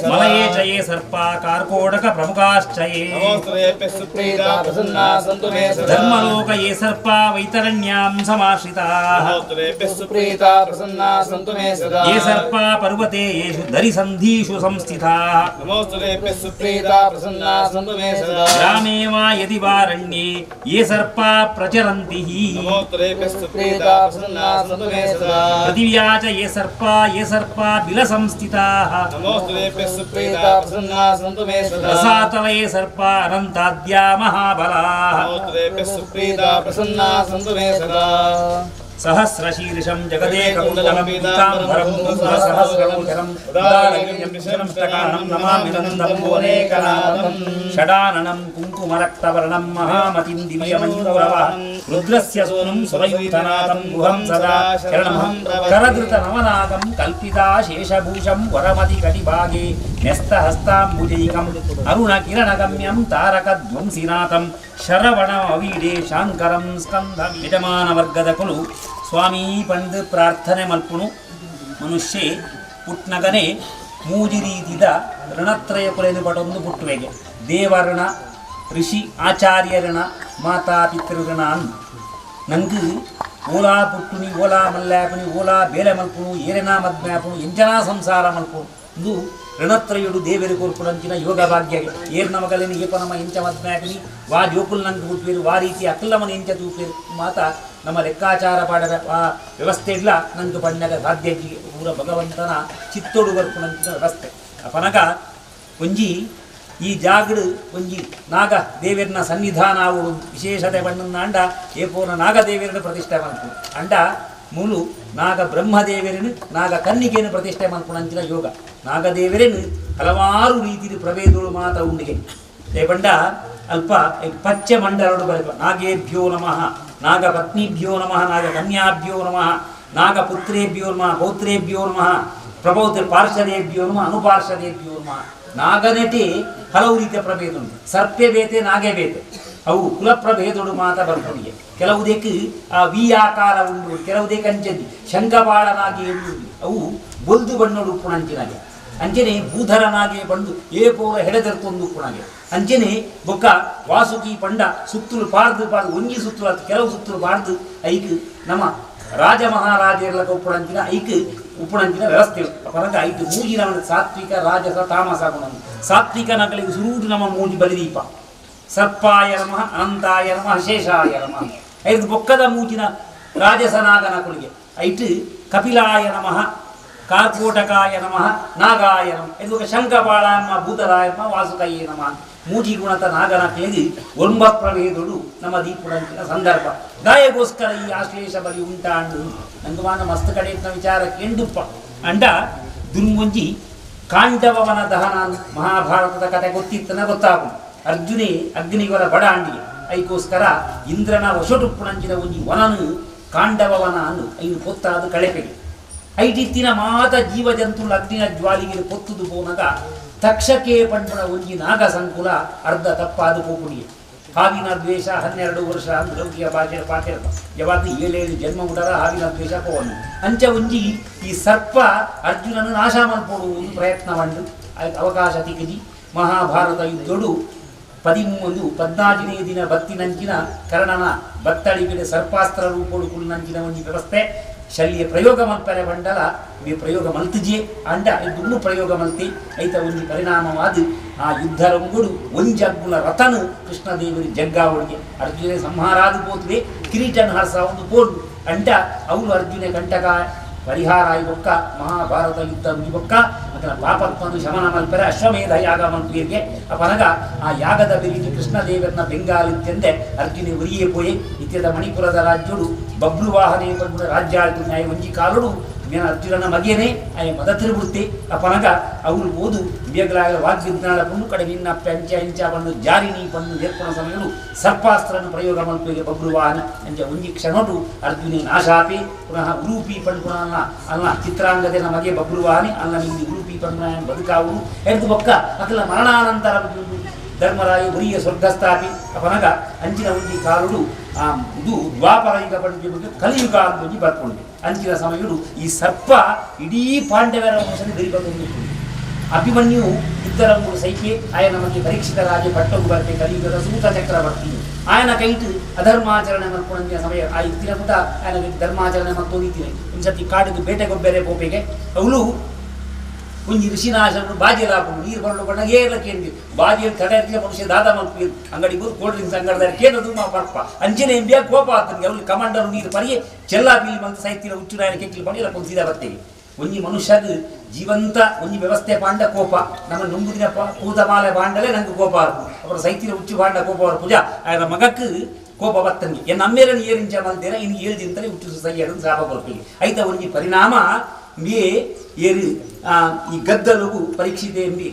मलये च ये सर्पा कार्कोटक प्रमुखाश्च ये धर्मलोक ये सर्पा वैतरण्यां समाश्रिताः ये सर्पा पर्वते येषु दरिसन्धिषु संस्थिताः ग्रामे वा यदि वारण्ये ये सर्पा प्रचरन्ति पृथिव्या च ये सर्पा बिलसंस्थिताः रसातल ये सर्पा अनन्ताद्या महाबलाः सहस्रशीर्षं जगदेककुण्डलं पीताम्बरं सहस्रमूर्धनं उदारगिरिं नमामि नन्दं भुवनेकनाथं षडाननं कुङ्कुमरक्तवर्णं महामतिं दिव्यमयूरवः रुद्रस्य सूनुं सुरयूथनाथं गुहं सदा शरणं करधृतनवनाथं कल्पिता शेषभूषं वरमतिकटिभागे न्यस्तहस्ताम्बुजैकम् अरुणकिरणगम्यं तारकध्वंसिनाथं ಶರವಣವೀಡೆ ಶಾಂಕರಂ ಸ್ಕಂಧ ಯಜಮಾನವರ್ಗದ ಸ್ವಾಮಿ ಪಂದು ಪ್ರಾರ್ಥನೆ ಮಲ್ಪುಣು ಮನುಷ್ಯೆ ಪುಟ್ನಗನೆ ಮೂಜಿ ರೀತಿದ ಋಣತ್ರಯ ಕುಲೆದು ಪಟೊಂದು ಪುಟ್ಟುವೆಗೆ ದೇವಋಣ ಋಷಿ ಆಚಾರ್ಯಋಣ ಮಾತಾ ಪಿತೃಋಣ ಅನ್ ನಂಗೆ ಓಲಾ ಪುಟ್ಟುನಿ ಓಲಾ ಮಲ್ಲಾಪುನಿ ಓಲಾ ಬೇಲೆ ಮಲ್ಪುಣು ಏರೆನಾ ಮದ್ಮ್ಯಾಪುಣು ಎಂಜನಾ ಸಂಸಾರ ಮಲ್ಪುಣು ಇದು ಋಣತ್ರಯುಡು ದೇವರು ಕೋರ್ಪುಡಂಚಿನ ಯೋಗ ಭಾಗ್ಯಗೆ ಏರ್ ನಮಗಲೇನು ಏಪ ನಮ್ಮ ಇಂಚ ಮದ್ಮ್ಯಾಕನಿ ವಾ ಜೋಕುಲ್ ನಂಗೆ ಹುಟ್ಟುವೇರು ವಾ ರೀತಿ ಅಕ್ಕಲ್ಲಮನ ಇಂಚ ತೂಪೇರು ಮಾತ ನಮ್ಮ ಲೆಕ್ಕಾಚಾರ ಪಾಡದ ಆ ವ್ಯವಸ್ಥೆ ಇಲ್ಲ ನಂಗೆ ಪಣ್ಣಗ ಸಾಧ್ಯಜಿಗೆ ಪೂರ ಭಗವಂತನ ಚಿತ್ತೋಡು ಬರ್ಪುಡಂಚಿನ ವ್ಯವಸ್ಥೆ ಅಪನಗ ಒಂಜಿ ಈ ಜಾಗಡು ಒಂಜಿ ನಾಗ ದೇವರನ ಸನ್ನಿಧಾನ ಅವಳು ವಿಶೇಷತೆ ಬಣ್ಣನ ಅಂಡ ಏಪೋನ ನಾಗದೇವರನ್ನು ಪ್ರತಿಷ್ಠೆ ಮಾಡ್ತು ಅಂಡ ಮೂಲು ನಾಗ ಬ್ರಹ್ಮದೇವರನ್ನು ನಾಗ ಕನ್ನಿಕೆಯನ್ನು ಪ್ರತಿಷ್ಠೆ ಮಾಡ್ಕೊಂಡಂಚಿನ ಯೋಗ ನಾಗದೇವರೇನು ಹಲವಾರು ರೀತಿಯ ಪ್ರಭೇದಗಳು ಮಾತ್ರ ಉಂಡಿಗೆ ಬಂಡ ಅಲ್ಪ ಪಚ್ಚ ಮಂಡಲೋಡು ಬರಬೇಕು ನಾಗೇಭ್ಯೋ ನಮಃ ನಾಗ ಪತ್ನಿಭ್ಯೋ ನಮಃ ನಾಗ ಕನ್ಯಾಭ್ಯೋ ನಮಃ ನಾಗ ಪುತ್ರೇಭ್ಯೋ ನಮಃ ಪೌತ್ರೇಭ್ಯೋ ನಮಃ ಪ್ರಭೌತ್ರ ಪಾರ್ಷದೇಭ್ಯೋ ನಮಃ ಅನುಪಾರ್ಷದೇಭ್ಯೋ ನಮಃ ನಾಗನಟೆ ಹಲವು ರೀತಿಯ ಪ್ರಭೇದ ಉಂಟು ಸರ್ಪೆ ಬೇತೆ ನಾಗೆ ಬೇತೆ ಅವು ಕುಲ ಪ್ರಭೇದಗಳು ಮಾತ್ರ ಬರ್ಕೊಂಡಿಗೆ ಕೆಲವುದಕ್ಕೆ ಆ ವಿ ಆಕಾರ ಉಂಡು ಕೆಲವುದಕ್ಕೆ ಅಂಚದಿ ಶಂಖಬಾಳನಾಗಿ ಉಂಡು ಅವು ಬೊಲ್ದು ಬಣ್ಣಡು ಉಪ್ಪುಣಂಚಿನಾಗೆ ಅಂಚನೆ ಭೂಧರನಾಗೆ ಬಂದು ಏಪೋರ ಹೆಡೆದರ್ತೊಂದು ಉಪ್ಪುಣಾಗೆ ಅಂಚನೆ ಬೊಕ್ಕ ವಾಸುಕಿ ಪಂಡ ಸುತ್ತಲು ಪಾರ್ದು ಒಂಜಿ ಸುತ್ತಲು ಅದು ಕೆಲವು ಸುತ್ತಲು ಪಾರ್ದು ಐಕ್ ನಮ್ಮ ರಾಜ ಮಹಾರಾಜರೆಲ್ಲ ಉಪ್ಪುಣಂಚಿನ ಐಕ್ ಉಪ್ಪುಣಂಚಿನ ವ್ಯವಸ್ಥೆ ಪರಂಗ ಐದು ಮೂಜಿನ ಸಾತ್ವಿಕ ರಾಜಸ ತಾಮಸ ಗುಣ ಸಾತ್ವಿಕ ನಕಲಿಗೆ ಸುರೂಟು ನಮ್ಮ ಮೂಜಿ ಬಲಿದೀಪ ಸರ್ಪಾಯ ನಮಃ ಅನಂತಾಯ ನಮಃ ಶೇಷಾಯ ನಮಃ ಐದು ಬೊಕ್ಕದ ಮೂಜಿನ ರಾಜಸನಾಗನ ಕುಳಿಗೆ ಐಟು ಕಪಿಲಾಯ ನಮಃ ಕಾರ್ಕೋಟಕಾಯ ನಮಃ ನಾಗಾಯ ನಮಃ ಇದು ಶಂಖಬಾಳ ಭೂತರಾಯ ನಮಃ ವಾಸುಕಯ್ಯ ನಮಃ ಮೂಜಿ ಗುಣತ ನಾಗನ ಕೇಳಿ ಒಂಬ ಪ್ರಭೇದಗಳು ನಮ್ಮ ದೀಪುಡಂಚಿನ ಸಂದರ್ಭ ಗಾಯಗೋಸ್ಕರ ಈ ಆಶ್ಲೇಷ ಬಲಿ ಉಂಟಾಂಡು ನಂಗುಮಾನ ಮಸ್ತ್ ಕಡೆ ವಿಚಾರಕ್ಕೆ ಎಂಡುಪ್ಪ ಅಂಡ ದುರ್ಮುಂಜಿ ಕಾಂಡವನ ದಹನ ಮಹಾಭಾರತದ ಕಥೆ ಗೊತ್ತಿತ್ತನ ಗೊತ್ತಾಗು ಅರ್ಜುನೇ ಅಗ್ನಿಗೊರ ಬಡ ಅಂಡಿಗೆ ಐಕೋಸ್ಕರ ಇಂದ್ರನ ಒಸಟುಪ್ಪುಣಂಚಿನ ಒಂಜಿ ವನನು ಕಾಂಡವನ ಅನ್ನು ಐದು ಪೊತ್ತಾದ ಕಳೆಪೆಗೆ ಐಟಿತ್ತಿನ ಮಾತ ಜೀವ ಜಂತುಲ ಅಗ್ನಿನ ಜ್ವಾಲಿಗೆ ಪೊತ್ತುದು ಪೋನಗ ತಕ್ಷಕೆ ಪಂಪುಣ ಒಂಜಿ ನಾಗ ಸಂಕುಲ ಅರ್ಧ ತಪ್ಪಾದು ಪೋಪುಡಿ ಹಾವಿನ ದ್ವೇಷ 12 ವರ್ಷ ಲೌಕಿಕ ಭಾಷೆ ಪಾಠ ಯಾವತ್ತು 7 ಜನ್ಮ ಉಡರ ಹಾವಿನ ದ್ವೇಷ ಪೋವನ್ನು ಅಂಚ ಒಂಜಿ ಈ ಸರ್ಪ ಅರ್ಜುನನ ನಾಶ ಮಲ್ಪಡುವುದು ಪ್ರಯತ್ನ ಮಾಡಿ ಅವಕಾಶ ತಿಕ್ಕಿ ಮಹಾಭಾರತ ಯುದ್ಧಡು 14ನೇ ದಿನ ಬತ್ತಿನಂಚಿನ ಕರ್ಣನ ಬತ್ತಳಿಗೆ ಸರ್ಪಾಸ್ತ್ರ ರೂಪಡು ಕುಳ್ಳಂಚಿನ ಒಂಜಿ ವ್ಯವಸ್ಥೆ ಶಲ್ಯ ಪ್ರಯೋಗ ಮಲ್ಪರೆ ಬಂಡಲ ಪ್ರಯೋಗ ಮಲ್ತಿಜೆ ಅಂಡ ಇದನ್ನು ಪ್ರಯೋಗ ಮಲ್ತಿ ಐತ ಒಂಜಿ ಪರಿಣಾಮವಾದ ಆ ಯುದ್ಧ ರಂಗುಡು ಒಂಜಗ್ಗುಲ ರಥನು ಕೃಷ್ಣದೇವರಿ ಜಗ್ಗಾವಳಿಗೆ ಅರ್ಜುನ ಸಂಹಾರಾದು ಪೋತುವೆ ಕಿರೀಟನ್ ಹರ್ಸ ಒಂದು ಪೋಡು ಅಂಡ ಅವಳು ಅರ್ಜುನ ಕಂಟಕ ಪರಿಹಾರ ಬೊಕ್ಕ ಮಹಾಭಾರತ ಯುದ್ಧ ಬೊಕ್ಕ ಅದರ ಪಾಪತ್ವನು ಶಮನ ಮಲ್ಪರೆ ಅಶ್ವಮೇಧ ಯಾಗ ಮಲ್ಪಿಗೆ ಅಪನಗ ಆ ಯಾಗದ ಬೆರಿದು ಕೃಷ್ಣದೇವರನ್ನ ಬೆಂಗಾಲಿತ್ತೆಂದೆ ಅರ್ಜುನ ಉರಿಯೇ ಪೋಯೆ ಇತ್ಯದ ಮಣಿಪುರದ ರಾಜ್ಯಡು ಬಬ್ಲು ವಾಹನೆ ಬಂದ ರಾಜ್ಯಾಳ್ತು ನ್ಯಾಯ ಒಂಜಿ ಕಾಲುಡು ಅರ್ಜುನನ ಮಗೇನೆ ಆಯ ಮದ ತಿರುಗುತ್ತೆ ಅಪನಗ ಅವರು ಓದು ಬೇಗಲಾಗ ವಾಗ್ವಿಜ್ಞಾನ ಪಣ್ಣು ಕಡೆ ನಿನ್ನ ಪಂಚ ಇಂಚ ಪಣ್ಣು ಜಾರಿನಿ ಪಣ್ಣು ನೇರ್ಪಣ ಸಮಯಗಳು ಸರ್ಪಾಸ್ತ್ರನ ಪ್ರಯೋಗ ಮಲ್ಪಿಗೆ ಬಬ್ಲು ವಾಹನ ಅಂಚ ಒಂಜಿ ಕ್ಷಣಡು ಅರ್ಜುನ ನಾಶಾಪಿ ಪುನಃ ಉರೂಪಿ ಪಣ್ಣ ಅಲ್ಲ ಚಿತ್ರಾಂಗದ ಮಗೆ ಬಬ್ಲು ವಾಹನೆ ಅಲ್ಲ ನಿಮ್ಗೆ ಉರೂಪಿ ಪಣ್ಣ ಬದುಕಾವು ಎದ್ದು ಬೊಕ್ಕ ಅಕಲ ಮರಣಾನಂತರ ಧರ್ಮರಾಯ ಉರಿಯ ಸ್ವರ್ಗಸ್ಥಾಪಿ ಅಪನಗ ಅಂಚಿನ ಒಂಜಿ ಕಾಲುಡು ಇದು ದ್ವಾಪರ ಯುಗ ಪಂಡಿಗೆ ಬಗ್ಗೆ ಕಲಿಯುಗ ಅಂತ ಬರ್ಕೊಂಡು ಅಂಚಿನ ಸಮಯಗಳು ಈ ಸರ್ಪ ಇಡೀ ಪಾಂಡವರ ವಂಶದ ಗರಿಬಂದು ಅಭಿಮನ್ಯು ಇದ್ದರ ಮೂರು ಸೈಕೆ ಆಯ ನಮಗೆ ಪರೀಕ್ಷಿತ ರಾಜ ಪಟ್ಟವು ಬರ್ತೆ ಕಲಿಯುಗದ ಸೂತ ಚಕ್ರವರ್ತಿ ಆಯನ ಕೈಟು ಅಧರ್ಮಾಚರಣೆ ಮಾಡ್ಕೊಂಡ ಸಮಯ ಆ ಇತ್ತಿನ ಪುಟ ಆಯನ ಧರ್ಮಾಚರಣೆ ಮತ್ತೋದಿದ್ದೀನಿ ಒಂದ್ಸತಿ ಕಾಡಿಗೆ ಬೇಟೆಗೊಬ್ಬೆರೆ ಪೋಪೆಗೆ ಅವಳು ಒಂಜಿ ಋಷಿನಾಶನು ಬಾಜಿಯಲ್ಲಿ ಹಾಕೊಂಡು ನೀರು ಕೊಂಡು ಕೊಂಡಾಗ ಏರ್ಲಕ್ಕೇಂದಿ ಬಾಜಿಯಲ್ಲಿ ತಡೆ ಮನುಷ್ಯ ದಾದ ಮಲ್ಪಿ ಅಂಗಡಿ ಹೋಗಿ ಕೋಲ್ಡ್ ಡ್ರಿಂಕ್ಸ್ ಅಂಗಡಿದಾರೆ ಕೇಳೋದು ಮಾ ಪರ್ಪ ಅಂಚನೆ ಎಂಬಿಯ ಕೋಪ ಆಗ್ತದೆ ಅವ್ರಿಗೆ ಕಮಾಂಡರು ನೀರು ಪರಿಯೇ ಚೆಲ್ಲಾ ಬೀಲಿ ಮಂತ್ ಸೈತಿನ ಹುಚ್ಚು ನಾಯನ ಕೆಕ್ಕಲಿ ಪಡಿ ಎಲ್ಲ ಕೊಂದು ಬರ್ತೇವೆ ಒಂಜಿ ಮನುಷ್ಯದ ಜೀವಂತ ಒಂಜಿ ವ್ಯವಸ್ಥೆ ಪಾಂಡ ಕೋಪ ನಮ್ಮ ನುಂಗುದಿನ ಪೂತಮಾಲೆ ಬಾಂಡಲೇ ನಂಗೆ ಕೋಪ ಆಗ್ತದೆ ಅವರ ಸೈತಿನ ಹುಚ್ಚು ಬಾಂಡ ಕೋಪ ಅವ್ರ ಪೂಜಾ ಆಯ್ನ ಮಗಕ್ಕೆ ಕೋಪ ಬರ್ತಂಗೆ ಎನ್ನ ಅಮ್ಮೇರನ್ನು ಏರಿಂಚ ಮಲ್ತೇನೆ ಇನ್ನು 7 ದಿನದಲ್ಲಿ ಹುಚ್ಚು ಸೈಯಡನ್ನು ಶಾಪ ಬರ್ತೀವಿ ಐತ ಒಂಜಿ ಪರಿಣಾಮ ಮೇ ಏರಿ ಈ ಗದ್ದಲವು ಪರೀಕ್ಷಿತೆ ಎಂಬಿ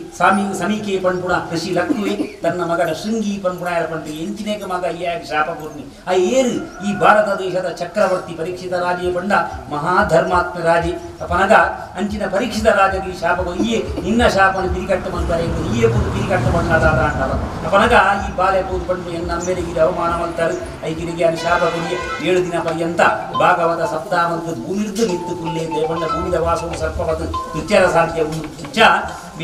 ಸಮೀಕೆ ಪಂಪುಣ ಕೃಷಿ ಲಕ್ಕುವೆ ತನ್ನ ಮಗಡ ಶೃಂಗಿ ಪಂಪುಣ ಪಂಪಿಗೆ ಎಂಚಿನೇಕ ಮಗ ಯಾಗಿ ಶಾಪ ಪೂರ್ಣಿ ಆ ಏರು ಈ ಭಾರತ ದೇಶದ ಚಕ್ರವರ್ತಿ ಪರೀಕ್ಷಿತ ರಾಜೇ ಬಂಡ ಮಹಾಧರ್ಮಾತ್ಮ ರಾಜೆ ಅಪನಗ ಅಂಚಿನ ಪರೀಕ್ಷಿತ ರಾಜಗೆ ಶಾಪ ಈಯೇ ನಿನ್ನ ಶಾಪನ ಪಿರಿಕಟ್ಟು ಮಂತಾರೆ ಈಯೇ ಪೂರ್ತಿ ಪಿರಿಕಟ್ಟು ಬಂಡಾದ ಅಂಟವ ಅಪನಗ ಈ ಬಾಲೆ ಪೂರ್ತಿ ಪಂಡು ಎನ್ನ ಅಮ್ಮೆರಿಗೆ ಅವಮಾನ ಮಂತಾರೆ ಐಕಿರಿಗೆ ಅಲ್ಲಿ ಶಾಪ ಕೊಡಿಯೇ 7 ದಿನ ಪರ್ಯಂತ ಭಾಗವತ ಸಪ್ತಾಹದ ಭೂಮಿರ್ದು ನಿಂತು ಕುಲ್ಲೆ ದೇವಣ್ಣ ಭೂಮಿದ ವಾಸವು ಸರ್ಪವತ್ತು ಕೃತ್ಯ ಸಾಧ್ಯ ಉಚ್ಚ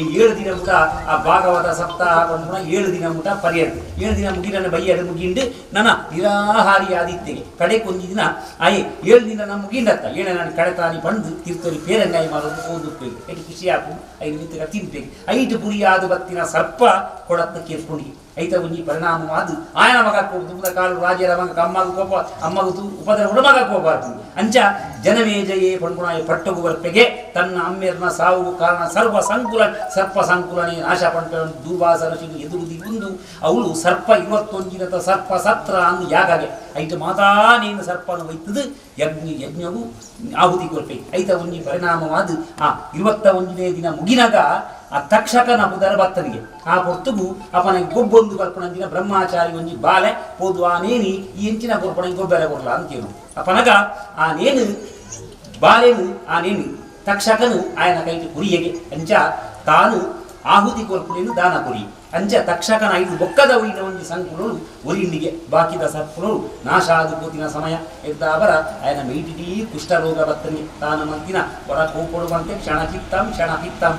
7 ದಿನ ಮುಟ ಆ ಭಾಗವತ ಸಪ್ತಾಹ ಪಂಪುಣ 7 ದಿನ ಮುಟ ಪರ್ಯಂತ 7 ದಿನ ಮುಗಿನ ಬೈಯದ ಮುಗಿಂಡು ನನ್ನ ನಿರಾಹಾರಿ ಆದಿತ್ಯಗೆ ಕಡೆ ಕೊಂಜಿ ದಿನ ಆಯೆ 7 ದಿನ ನಮ್ಮ ಮುಗಿಂಡತ್ತ ಏನ ನಾನು ಕಡೆತಾನಿ ಪಂದು ತೀರ್ಥರಿ ಪೇರಂಗಾಯಿ ಮಾಡೋದು ಓದುತ್ತೇವೆ ಐದು ಖುಷಿ ಹಾಕು 5 ನಿಂತ ತಿಂತೇವೆ 5 ಪುರಿಯಾದ ಬತ್ತಿನ ಸರ್ಪ ಕೊಡತ್ತ ಕೇರ್ಕೊಂಡಿ ಐತ ಒಂಜಿ ಪರಿಣಾಮವಾದ ಆಯನ ಮಗ ತುಂಬ ಕಾಲು ರಾಜರ ಮಗ ಅಮ್ಮಗ ಕೋಪ ಅಮ್ಮಗ ಉಪದ್ರ ಉಡಮಗ ಕೋಪ ಆಗ್ತದೆ ಅಂಚ ಜನಮೇಜಯೇ ಪಂಪುಣಾಯ ಪಟ್ಟಗು ಬರ್ಪೆಗೆ ತನ್ನ ಅಮ್ಮೆರ್ನ ಸಾವು ಕಾರಣ ಸರ್ಪ ಸಂಕುಲನೆ ನಾಶ ಪಂಪ ದೂರ್ವಾಸನ ಎದುರುದಿ ಒಂದು ಅವಳು ಸರ್ಪ 21 ಸರ್ಪ ಸತ್ರ ಅಂದು ಯಾಗಾಗೆ ಐತ ಮಾತಾ ನೀನು ಸರ್ಪನು ಒಯ್ತದು ಯಜ್ಞವು ಆಹುತಿ ಕೊರ್ಪೆ ಐತ ಒಂಜಿ ಪರಿಣಾಮವಾದ ಆ 21ನೇ ದಿನ ಮುಗಿನಾಗ ಆ ತಕ್ಷಕನ ಬುಧರ ಭಕ್ತನಿಗೆ ಆ ಪೊರ್ತುಗು ಅಪನಿಗೆ ಗೊಬ್ಬೊಂದು ಕಲ್ಪನಂಚಿನ ಬ್ರಹ್ಮಚಾರಿ ಒಂಜಿ ಬಾಲೆ ಪೋದು ಆ ನೇನಿ ಈ ಎಂಚಿನ ಕೊರ್ಪಣಿಗೆ ಗೊಬ್ಬರ ಕೊಡಲ ಅಂತೇನು ಅಪನಗ ಆ ನೇನು ಬಾಲೆನು ಆ ನೇನು ತಕ್ಷಕನು ಆಯನ ಕೈಗೆ ಕುರಿಯಗೆ ಅಂಚ ತಾನು ಆಹುತಿ ಕೊರ್ಪುನೇನು ದಾನ ಕೊರಿ ಅಂಚ ತಕ್ಷಕನ 5 ಬೊಕ್ಕದ ಉಳಿದ ಒಂಜಿ ಸಂಕುಲರು ಒರಿಂಡಿಗೆ ಬಾಕಿದ ಸರ್ಪುಗಳು ನಾಶ ಆದ ಕೂತಿನ ಸಮಯ ಎದ್ದ ಅವರ ಆಯನ ಮೈಟಿಡೀ ಕುಷ್ಠರೋಗ ಬರ್ತನಿ ತಾನು ಮಂತಿನ ಹೊರ ಕೋಪಡುವಂತೆ ಕ್ಷಣ ಪಿತ್ತಾಂ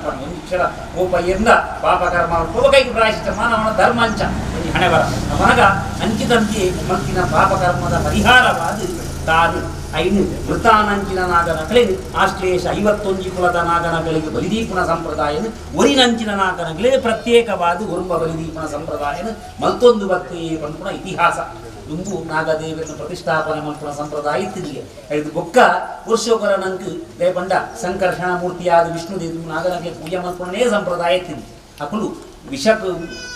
ಪಣ್ಣು ಒಂದು ಕ್ಷಣ ಕೋಪ ಎಂದ ಪಾಪಕರ್ಮ ಕೋಪಕೈಗೆ ಪ್ರಾಯಶ್ಚಿತ್ತ ಮಾನವನ ಧರ್ಮಾಂಚ ಒಂದು ಹಣೆ ಬರ ಮನಗ ಅಂಚಿದಂತೆ ಮಂತಿನ ಪಾಪಕರ್ಮದ ಪರಿಹಾರವಾದ ತಾನು 5 ಮೃತಾನಂಚಿನ ನಾಗನಗಳಿಗೆ ಆಶ್ಲೇಷ 51 ಕುಲದ ನಾಗನಗಳಿಗೆ ಬಲಿದೀಪನ ಸಂಪ್ರದಾಯನು ಒರಿನಂಚಿನ ನಾಗನಗಳಿಗೆ ಪ್ರತ್ಯೇಕವಾದ ಉರುಂಬ ಬಲಿದೀಪನ ಸಂಪ್ರದಾಯನು ಮತ್ತೊಂದು ಭಕ್ತಿ ಪಂಪುಣ ಇತಿಹಾಸ ದುಂಬು ನಾಗದೇವರನ್ನು ಪ್ರತಿಷ್ಠಾಪನೆ ಮಲ್ಪುಣ ಸಂಪ್ರದಾಯ ಇತ್ತಿಗೆ ಇದು ಬೊಕ್ಕ ಪುರುಷೋಕರ ನಂಕು ದೇಪಂಡ ಸಂಕರ್ಷಣ ಮೂರ್ತಿಯಾದ ವಿಷ್ಣುದೇವರು ನಾಗನಗೆ ಪೂಜೆ ಮಲ್ಪುಣನೇ ಸಂಪ್ರದಾಯ ಇತ್ತಿದೆ ಅಕುಲು ವಿಷ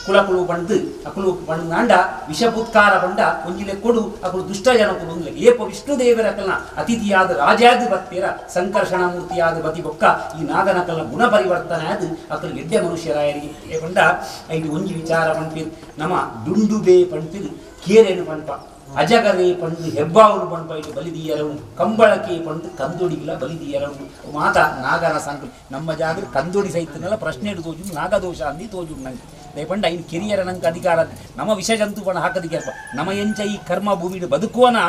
ಕುಲಕುಳು ಬಂದು ಅಕುಲು ಬಂಡ ವಿಷಪುತ್ಕಾರ ಬಂಡ ಒಂಜಿಲೆ ಕೊಡು ಅಕುಲು ದುಷ್ಟ ಜನಕುಲು ಒಂದ್ಲೆ ಏಪ ವಿಷ್ಣುದೇವರ ಅತಿಥಿಯಾದ ರಾಜಾಧಿಪತ್ಯರ ಸಂಕರ್ಷಣ ಮೂರ್ತಿಯಾದ ಬತಿ ಬೊಕ್ಕ ಈ ನಾಗನಕಲ ಗುಣ ಪರಿವರ್ತನೆ ಆದ ಅಕಲು ಎಡ್ಡೆ ಮನುಷ್ಯರಾಯರಿಗೆ ಬಂಡ ಐದು ಒಂಜಿ ವಿಚಾರ ಪಂಪಿರ್ ನಮ್ಮ ದುಂಡುಬೇ ಪಂಪಿರ್ ಕೇರೇನು ಪಂಪ ಅಜಗರೇ ಪಂಡು ಹೆಬ್ಬಾವುಡು ಪಂಡು ಪೈಲು ಬಲಿದೀಯರವು ಕಂಬಳಕ್ಕೆ ಪಂಡು ಕಂದೊಡಿಗಿಲ ಬಲಿದೀಯರವು ಮಾತ ನಾಗನ ಸಂಕಲ್ಪ ನಮ್ಮ ಜಾಗ ಕಂದೊಡಿ ಸಹಿತನೆಲ್ಲ ಪ್ರಶ್ನೆ ಇಡು ತೋಜು ನಾಗದೋಷ ಅಂದಿ ತೋಜು ನಂಗೆ ದಯಪಂಡ ಐನು ಕಿರಿಯರ ನಂಗೆ ಅಧಿಕಾರ ನಮ್ಮ ವಿಷ ಜಂತು ಪಣ ಹಾಕದಿಕ್ಕೆಪ್ಪ ನಮ್ಮ ಎಂಚ ಈ ಕರ್ಮ ಭೂಮಿಡು ಬದುಕುವನ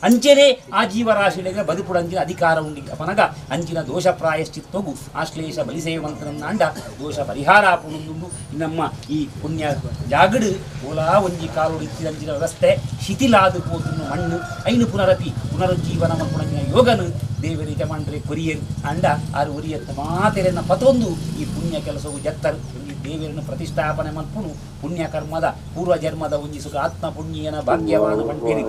ಅಂಚೆನೇ ಆ ಜೀವರಾಶಿಗಳಿಗೆ ಬದುಕುಡ ಅಂಚಿನ ಅಧಿಕಾರ ಉಂಡಿಗ ಪನಗ ಅಂಚಿನ ದೋಷ ಪ್ರಾಯಶ್ಚಿತ್ತೋಗು ಆಶ್ಲೇಷ ಬಲಿಸೇವಂತನ ಅಂಡ ದೋಷ ಪರಿಹಾರ ಆಪುಣುಂದು ನಮ್ಮ ಈ ಪುಣ್ಯ ಜಾಗಡು ಓಲಾ ಒಂಜಿ ಕಾಲು ಇತ್ತಿದಂಚಿನ ವ್ಯವಸ್ಥೆ ಶಿಥಿಲಾದ ಪೋತುನ್ನು ಮಣ್ಣು ಐನು ಪುನರುಜ್ಜೀವನ ಮಲ್ಪುಣಂಚಿನ ಯೋಗನು ದೇವರಿಗೆ ಮಂಡ್ರೆ ಕೊರಿಯರು ಅಂಡ ಆರು ಒರಿಯತ್ತ ಮಾತೆರನ್ನ ಪತೊಂದು ಈ ಪುಣ್ಯ ಕೆಲಸವು ಜತ್ತರು ದೇವರನ್ನು ಪ್ರತಿಷ್ಠಾಪನೆ ಮಲ್ಪುನು ಪುಣ್ಯ ಕರ್ಮದ ಪೂರ್ವ ಜನ್ಮದ ಒಂಜಿ ಸುಖ ಆತ್ಮ ಪುಣ್ಯನ ಭಾಗ್ಯವಾನ ಪಂಪೇರಿ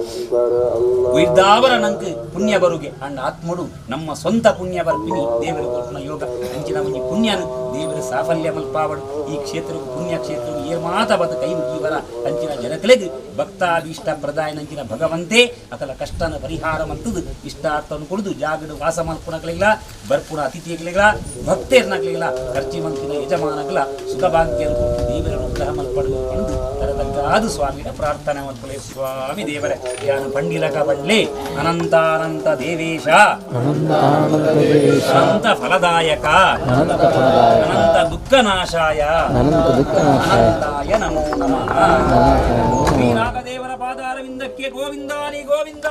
ವೈದ್ದಾವರ ನಂಗೆ ಪುಣ್ಯ ಬರುಗೆ ಅಂಡ ಆತ್ಮಡು ನಮ್ಮ ಸ್ವಂತ ಪುಣ್ಯ ಬರ್ಪಿನಿ ದೇವರ ಕೊಲ್ಪನ ಯೋಗ ಅಂಚಿನ ಒಂಜಿ ಪುಣ್ಯನು ದೇವರ ಸಾಫಲ್ಯ ಮಲ್ಪಾವಡು ಈ ಕ್ಷೇತ್ರವು ಪುಣ್ಯ ಕ್ಷೇತ್ರವು ಏರ್ ಮಾತ ಬದ ಕೈ ಮುಗಿವರ ಅಂಚಿನ ಜನಕಲೆಗೆ ಭಕ್ತಾಭೀಷ್ಟ ಪ್ರದಾಯ ನಂಚಿನ ಭಗವಂತೆ ಅಕಲ ಕಷ್ಟನ ಪರಿಹಾರ ಮಂತದು ಇಷ್ಟಾರ್ಥವನ್ನು ಕೊಡುದು ಜಾಗಡು ವಾಸ ಮಲ್ಪುಣಗಳಿಲ್ಲ ಬರ್ಪುಣ ಅತಿಥಿಗಳಿಲ್ಲ ಭಕ್ತೇರ್ನಗಳಿಲ್ಲ ಖರ್ಚಿ ಮಂತಿನ ಯಜಮಾನಗಳ ಸುಖ ಭಾಗ್ಯ ದೇವರ ಅನುಗ್ರಹ ಮಲ್ಪಡುವ ಪಂದು ತರದಗ್ಗಾದು ಸ್ವಾಮಿಯ ಪ್ರಾರ್ಥನೆ ಮಲ್ಪಲೆ ಸ್ವಾಮಿ ದೇವರೇ ಯಾನು ಪಂಡಿಲಕ ಬಂಡ್ಲೆ ಅನಂತಾನಂತ ದೇವೇಶ ಅನಂತ ಫಲದಾಯಕ ಅನಂತ ದುಃಖನಾಶಾಯ ಅನಂತಾಯ ನಮೋ ನಮಃ ಶ್ರೀನಾಗದೇವರ ಪಾದಾರವಿಂದಕ್ಕೆ ಗೋವಿಂದಾನಿ ಗೋವಿಂದ.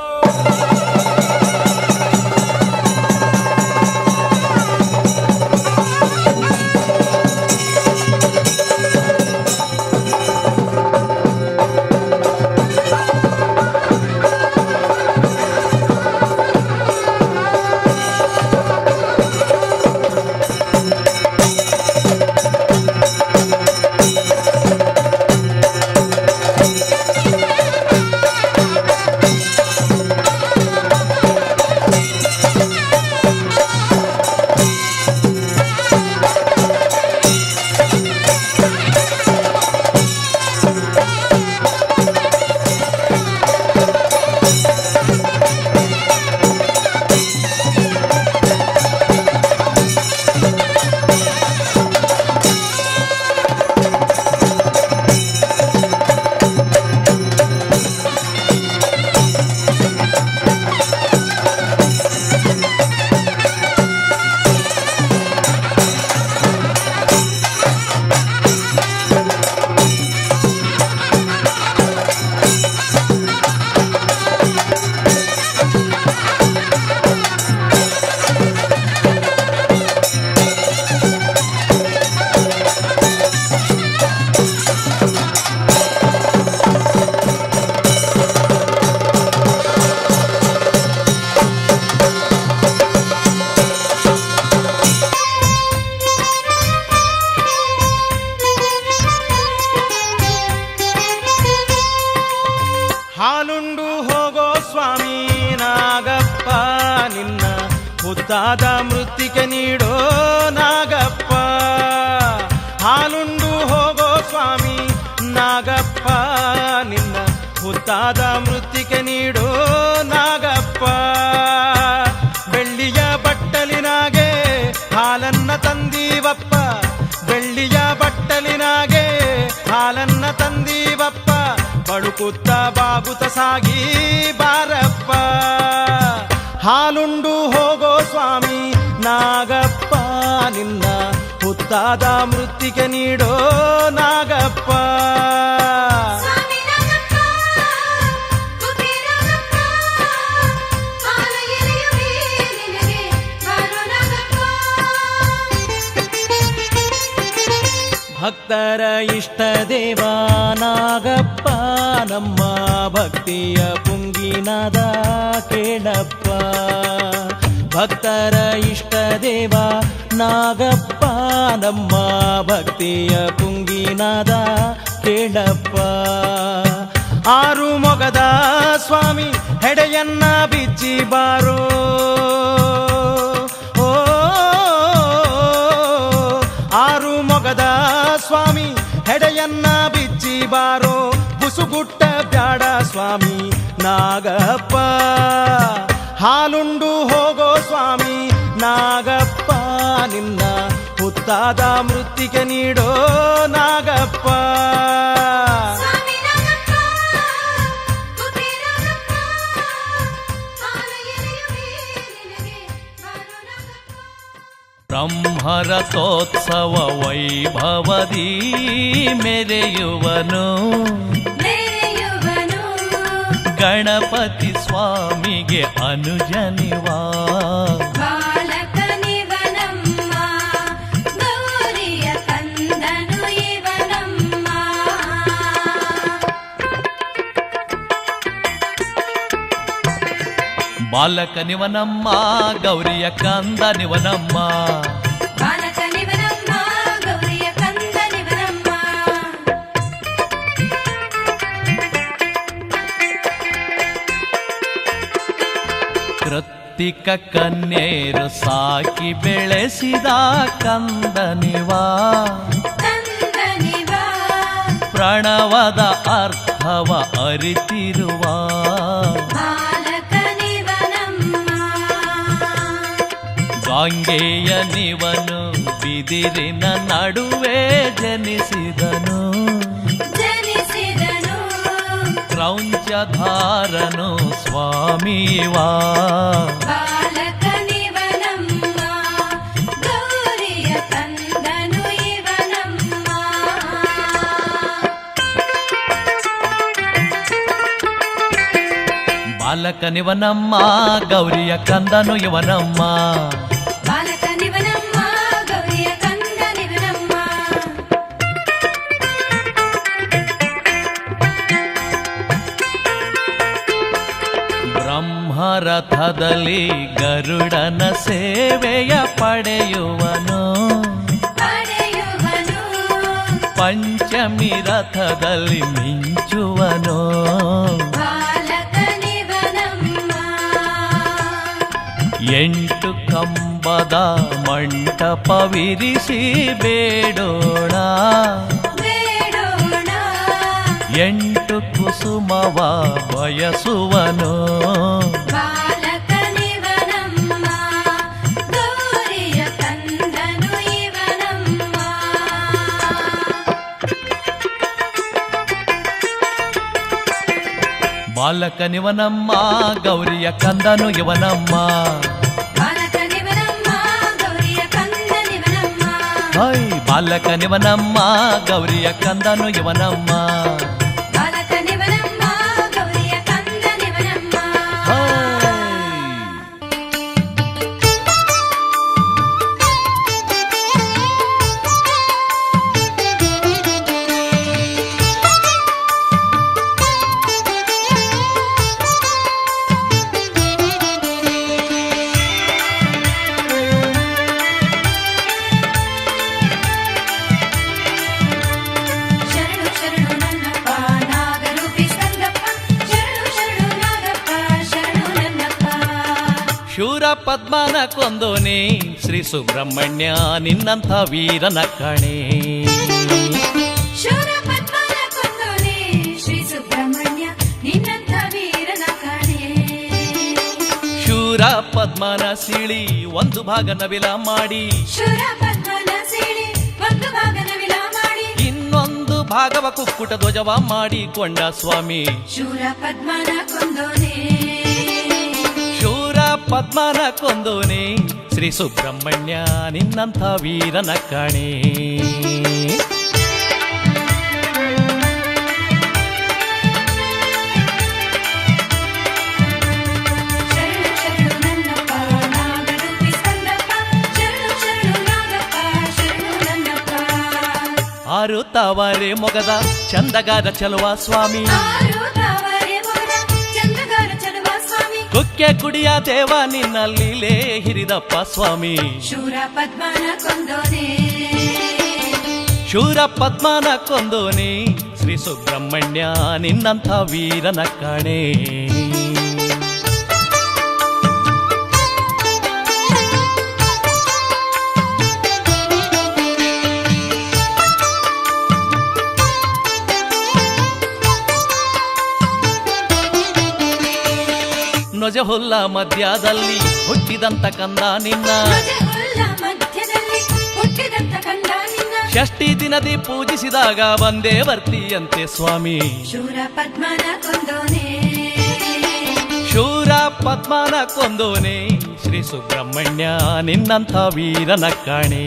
ಹಾಲುಂಡು ಹೋಗೋ ಸ್ವಾಮಿ ನಾಗಪ್ಪ ನಿನ್ನ ಮುದ್ದಾದ ಮೃತ್ತಿಕೆ ನೀಡೋ ನಾಗಪ್ಪ. ಹಾಲುಂಡು ಹೋಗೋ ಸ್ವಾಮಿ ನಾಗಪ್ಪ ನಿನ್ನ ಮುದ್ದಾದ ಮೃತ್ತಿಕೆ ನೀಡೋ ನಾಗಪ್ಪ. ಬೆಳ್ಳಿಯ ಬಟ್ಟಲಿನಾಗೆ ಹಾಲನ್ನ ತಂದೀವಪ್ಪ, ಬೆಳ್ಳಿಯ ಬಟ್ಟಲಿನಾಗೆ ಹಾಲನ್ನ ತಂದೀವಪ್ಪ. ಬಳುಕುತ್ತ ಬಾಗುತ್ತ ಸಾಗಿ ಬಾರಪ್ಪ. ಹಾಲುಂಡು ಹೋಗೋ ಸ್ವಾಮಿ ನಾಗಪ್ಪ ನಿನ್ನ ಹುತ್ತಾದ ಮೃತ್ತಿಗೆ ನೀಡೋ ನಾಗಪ್ಪ. ಭಕ್ತರ ಇಷ್ಟ ದೇವ ನಾಗಪ್ಪ, ನಮ್ಮ ಭಕ್ತಿಯ ಪುಂಗಿನಾದ ಕೇಳಪ್ಪ. ಭಕ್ತರ ಇಷ್ಟ ದೇವ ನಾಗಪ್ಪ, ನಮ್ಮ ಭಕ್ತಿಯ ಪುಂಗಿನಾದ ಕೇಳಪ್ಪ. ಆರು ಮೊಗದ ಸ್ವಾಮಿ ಹೆಡೆಯನ್ನ ಬಿಚ್ಚಿ ಬಾರೋ, ಆರು ಮೊಗದ ಸ್ವಾಮಿ ಹೆಡೆಯನ್ನ ಬಿಚ್ಚಿ ಬಾರೋ. ಬುಸುಗುಟ್ಟ ಬ್ಯಾಡ ಸ್ವಾಮಿ ನಾಗಪ್ಪ. ಹಾಲುಂಡು ಹೋಗೋ ಸ್ವಾಮಿ ನಾಗಪ್ಪ ನಿನ್ನ ಹುತ್ತಾದ ಮೃತ್ತಿಗೆ ನೀಡೋ ನಾಗಪ್ಪ. ಬ್ರಹ್ಮರಥೋತ್ಸವ ವೈಭವದಿ ಮೆರೆಯುವನು ಗಣಪತಿ ಸ್ವಾಮಿಗೆ ಅನುಜನಿವಾ ಬಾಲಕನಿವನಮ್ಮ ಗೌರಿಯ ಕಂದನಿವನಮ್ಮ ಕೃತ್ತಿಕ ಕನ್ಯೇರು ಸಾಕಿ ಬೆಳೆಸಿದ ಕಂದನಿವಾ ಪ್ರಣವದ ಅರ್ಥವ ಅರಿತಿರುವ ಗಾಂಗೆಯನಿವನು ಬಿದಿರಿನ ನಡುವೆ ಜನಿಸಿದನು ಕ್ರೌಂಚಧಾರನು ಸ್ವಾಮಿವಾ ಬಾಲಕನಿವನಮ್ಮ ಗೌರಿಯ ಕಂದನು ಇವನಮ್ಮ ಬ್ರಹ್ಮರಥದಲ್ಲಿ ಗರುಡನ ಸೇವೆಯ ಪಡೆಯುವನು ಪಂಚಮಿ ರಥದಲ್ಲಿ ಮಿಂಚುವನು ಎಂಟು ಕಂಬದ ಮಂಟಪವಿರಿಸಿ ಬೇಡೋಣ ಎಂಟು ಕುಸುಮವ ಬಯಸುವನು ಬಾಲಕನಿವನಮ್ಮ ಗೌರಿಯ ಕಂದನು ಇವನಮ್ಮ ಹೈ ಬಾಲಕನಿವನಮ್ಮ ಗೌರಿಯ ಕಂದನು ಇವನಮ್ಮ ಶೂರ ಪದ್ಮನ ಕೊಂದೋನೆ ಶ್ರೀ ಸುಬ್ರಹ್ಮಣ್ಯ ನಿನ್ನಂಥ ವೀರನ ಕಣೆ ಶೂರ ಪದ್ಮನ ಸಿಳಿ ಒಂದು ಭಾಗ ನವಿಲ ಮಾಡಿ ಇನ್ನೊಂದು ಭಾಗವ ಕುಕ್ಕುಟ ಧ್ವಜವ ಮಾಡಿಕೊಂಡ ಸ್ವಾಮಿ ಶೂರ ಪದ್ಮನ ಕೊಂದೋನೆ ಪದ್ಮನ ಕೊಂದೋನೆ ಶ್ರೀ ಸುಬ್ರಹ್ಮಣ್ಯ ನಿನ್ನಂಥ ವೀರನ ಕಣೆ ಆರು ತಾವರೆ ಮೊಗದ ಚಂದಗಾರ ಚಲುವ ಸ್ವಾಮಿ ಕುಕ್ಕೆ ಕುಡಿಯ ದೇವ ನಿನ್ನ ಲೀಲೆ ಹಿರಿದಪ್ಪ ಸ್ವಾಮಿ ಶೂರ ಪದ್ಮನ ಕೊಂದೋನೆ ಶೂರ ಪದ್ಮನ ಕೊಂದೋನೆ ಶ್ರೀ ಸುಬ್ರಹ್ಮಣ್ಯ ನಿನ್ನಂಥ ವೀರನ ಕಣೆ ನೊಜಹುಲ್ಲ ಮಧ್ಯದಲ್ಲಿ ಹುಟ್ಟಿದಂತ ಕಂದ ನಿನ್ನ ಷಷ್ಠಿ ದಿನದಿ ಪೂಜಿಸಿದಾಗ ಬಂದೇ ಬರ್ತೀಯಂತೆ ಸ್ವಾಮಿ ಶೂರ ಪದ್ಮನ ಕೊಂದೋನೆ ಶೂರ ಪದ್ಮನ ಕೊಂದೋನೆ ಶ್ರೀ ಸುಬ್ರಹ್ಮಣ್ಯ ನಿನ್ನಂಥ ವೀರನ ಕಾಣೆ.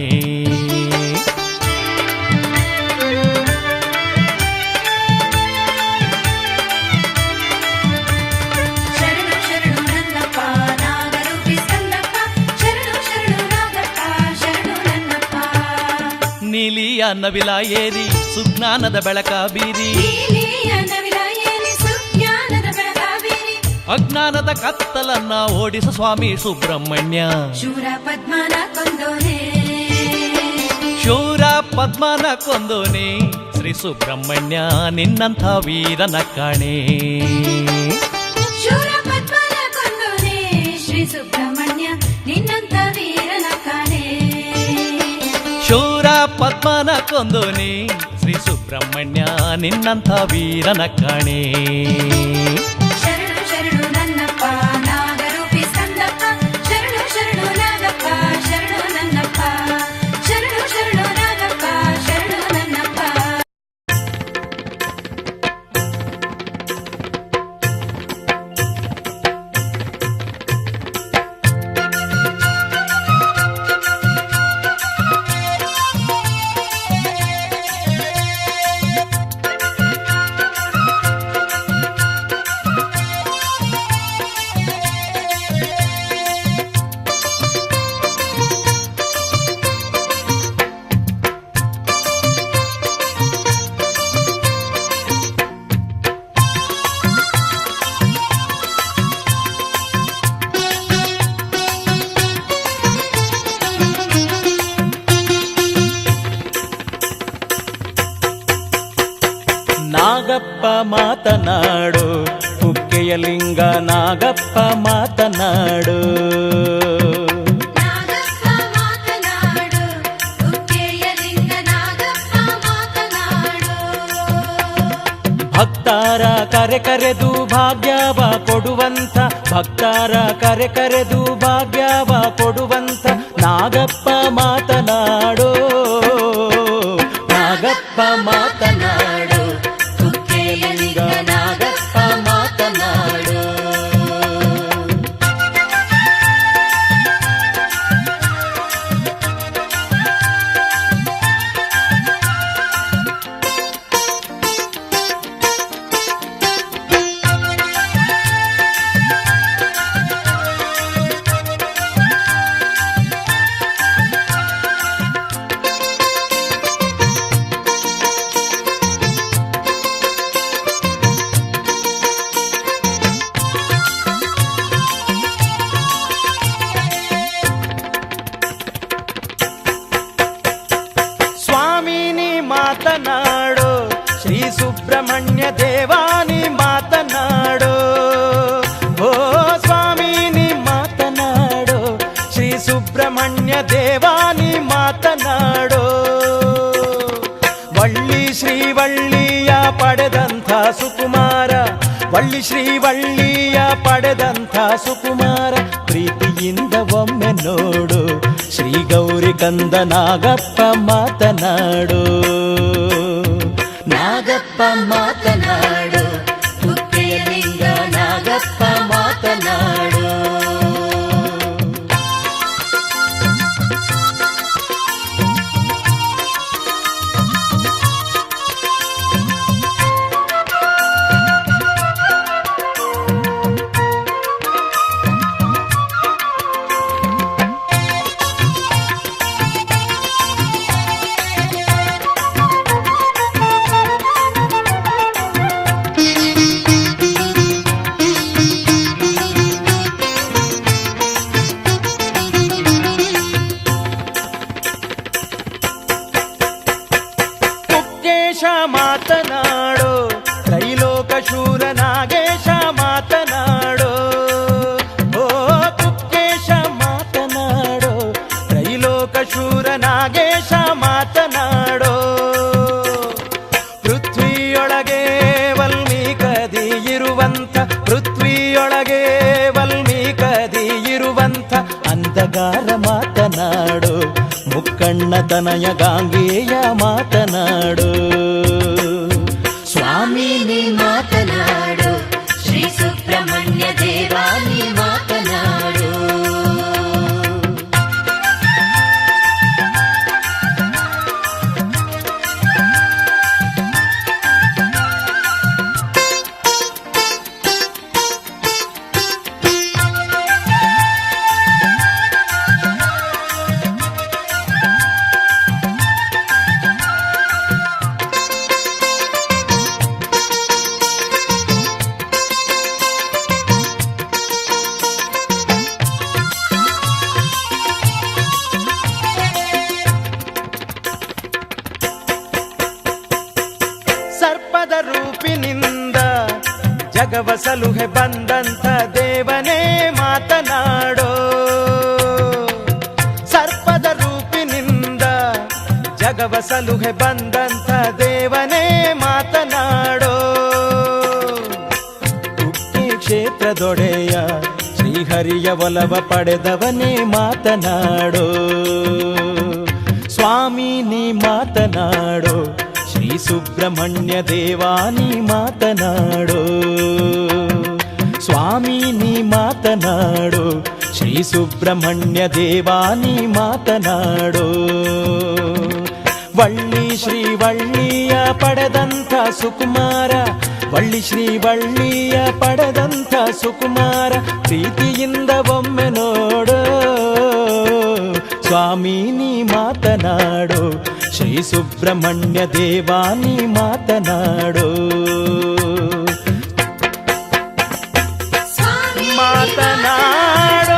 ನೀಲಿಯ ನವಿಲ ಏರಿ ಸುಜ್ಞಾನದ ಬೆಳಕ ಬೀರಿ ಅಜ್ಞಾನದ ಕತ್ತಲನ್ನ ಓಡಿಸ ಸ್ವಾಮಿ ಸುಬ್ರಹ್ಮಣ್ಯ. ಶೂರ ಪದ್ಮನ ಕೊಂದೋನೆ ಶೂರ ಪದ್ಮನ ಕೊಂದೋನೆ ಶ್ರೀ ಸುಬ್ರಹ್ಮಣ್ಯ ನಿನ್ನಂಥ ವೀರನ ಕಾಣೆ. ಶೂರ ಪದ್ಮನ ಕೊಂದೋನೆ ಶ್ರೀ ಸುಬ್ರಹ್ಮಣ್ಯ ನಿನ್ನಂಥ ವೀರನ ಕಾಣೆ. ಶೂರ ಪದ್ಮನ ಕೊಂದೋನೆ ಶ್ರೀ ಸುಬ್ರಹ್ಮಣ್ಯ ನಿನ್ನಂಥ ವೀರನ ಕಾಣೆ. ಶರಣು ಶರಣು ನನ್ನಪ್ಪ ನಾಗರೂಪಿ ಸ್ಕಂದಪ್ಪ, ಶರಣು ಶರಣು ನಾಗಪ್ಪ ಶರಣು ನನ್ನಪ್ಪ, ಶರಣು ಶರಣು ನಾಗಪ್ಪ ಶರಣು ನನ್ನಪ್ಪ. ನಾಗಪ್ಪ ಮಾತನಾಡು ಕುಕ್ಕೆಯ ಲಿಂಗ ನಾಗಪ್ಪ ಮಾತನಾಡು. ನಾಗಪ್ಪ ಮಾತನಾಡು ಕುಕ್ಕೆಯ ಲಿಂಗ ನಾಗಪ್ಪ ಮಾತನಾಡು. ಭಕ್ತಾರ ಕರೆ ಕರೆದು ಭಾಗ್ಯವ ಕೊಡುವಂತ, ಭಕ್ತಾರ ಕರೆ ಕರೆದು ಭಾಗ್ಯವ ಕೊಡುವಂತ ನಾಗಪ್ಪ ಮಾತನಾಡು. ನಾಗಪ್ಪ ಮಾತನಾಡು ಕುಕ್ಕೆಯ ಲಿಂಗ ನಾಗಪ್ಪ ಮಾತನಾಡು. ಮಾತನಾಡು ಶ್ರೀ ಸುಬ್ರಹ್ಮಣ್ಯ ದೇವಾನಿ ಮಾತನಾಡು. ಓ ಸ್ವಾಮಿ ನೀ ಮಾತನಾಡು ಶ್ರೀ ಸುಬ್ರಹ್ಮಣ್ಯ ದೇವಾನಿ ಮಾತನಾಡು. ವಳ್ಳಿ ಶ್ರೀವಳ್ಳಿಯ ಪಡೆದಂಥ ಸುಕುಮಾರ, ವಳ್ಳಿ ಶ್ರೀವಳ್ಳಿಯ ಪಡೆದಂಥ ಸುಕುಮಾರ ಪ್ರೀತಿಯಿಂದ ಒಮ್ಮೆ ನೋಡು ಶ್ರೀ ಗೌರಿ ಕಂದ ನಾಗಪ್ಪ ಮಾತನಾಡು. ನಾಗಪ್ಪ ಮಾತನಾಡು ಕುಕ್ಕೆಯ ಲಿಂಗ ನಾಗಪ್ಪ ಮಾತನಾಡು. ಮಾತನಾಡು ತ್ರೈಲೋಕ ಶೂರ ನಾಗೇಶ ಮಾತನಾಡು. ಓ ಕುಕ್ಕೇಶ ಮಾತನಾಡು ತ್ರೈಲೋಕ ಶೂರ ನಾಗೇಶ ಮಾತನಾಡು. ಪೃಥ್ವಿಯೊಳಗೆ ವಲ್ಮೀಕದಿ ಇರುವಂತ, ಪೃಥ್ವಿಯೊಳಗೆ ವಲ್ಮೀಕದಿ ಇರುವಂತ ಅಂಧಗಾರ ಮಾತನಾಡು. ಮುಕ್ಕಣ್ಣ ತನಯ ಗಾಂಗೇಯ ಮಾತನಾಡು. ಸ್ವಾಮಿ ನೀ ಮಾತನಾಡು ಶ್ರೀ ಸುಬ್ರಹ್ಮಣ್ಯ ದೇವಾ ನೀ ಜಗವ ಸಲುಹೆ ಬಂದಂಥ ದೇವನೇ ಮಾತನಾಡೋ. ಸರ್ಪದ ರೂಪಿನಿಂದ ಜಗವ ಸಲುಹೆ ಬಂದಂಥ ದೇವನೇ ಮಾತನಾಡೋ. ಕುಕ್ಕೆ ಕ್ಷೇತ್ರದೊಡೆಯ ಶ್ರೀಹರಿಯ ಒಲವ ಪಡೆದವನೇ ಮಾತನಾಡೋ. ಸ್ವಾಮಿ ನೀ ಮಾತನಾಡೋ, ಶ್ರೀ ಸುಬ್ರಹ್ಮಣ್ಯ ದೇವಾ ನೀ ಮಾತನಾಡೋ. ಸ್ವಾಮಿ ನೀ ಮಾತನಾಡೋ, ಶ್ರೀ ಸುಬ್ರಹ್ಮಣ್ಯ ದೇವಾ ನೀ ಮಾತನಾಡೋ. ವಳ್ಳಿ ಶ್ರೀವಳ್ಳಿಯ ಪಡೆದಂಥ ಸುಕುಮಾರ, ವಳ್ಳಿ ಶ್ರೀವಳ್ಳಿಯ ಪಡೆದಂಥ ಸುಕುಮಾರ, ಪ್ರೀತಿಯಿಂದ ಒಮ್ಮೆ ನೋಡೋ. ಸ್ವಾಮಿ ನೀ ಮಾತನಾಡೋ, ಶ್ರೀ ಸುಬ್ರಹ್ಮಣ್ಯ ದೇವಾ ನೀ ಮಾತನಾಡೋ. ಮಾತನಾಡೋ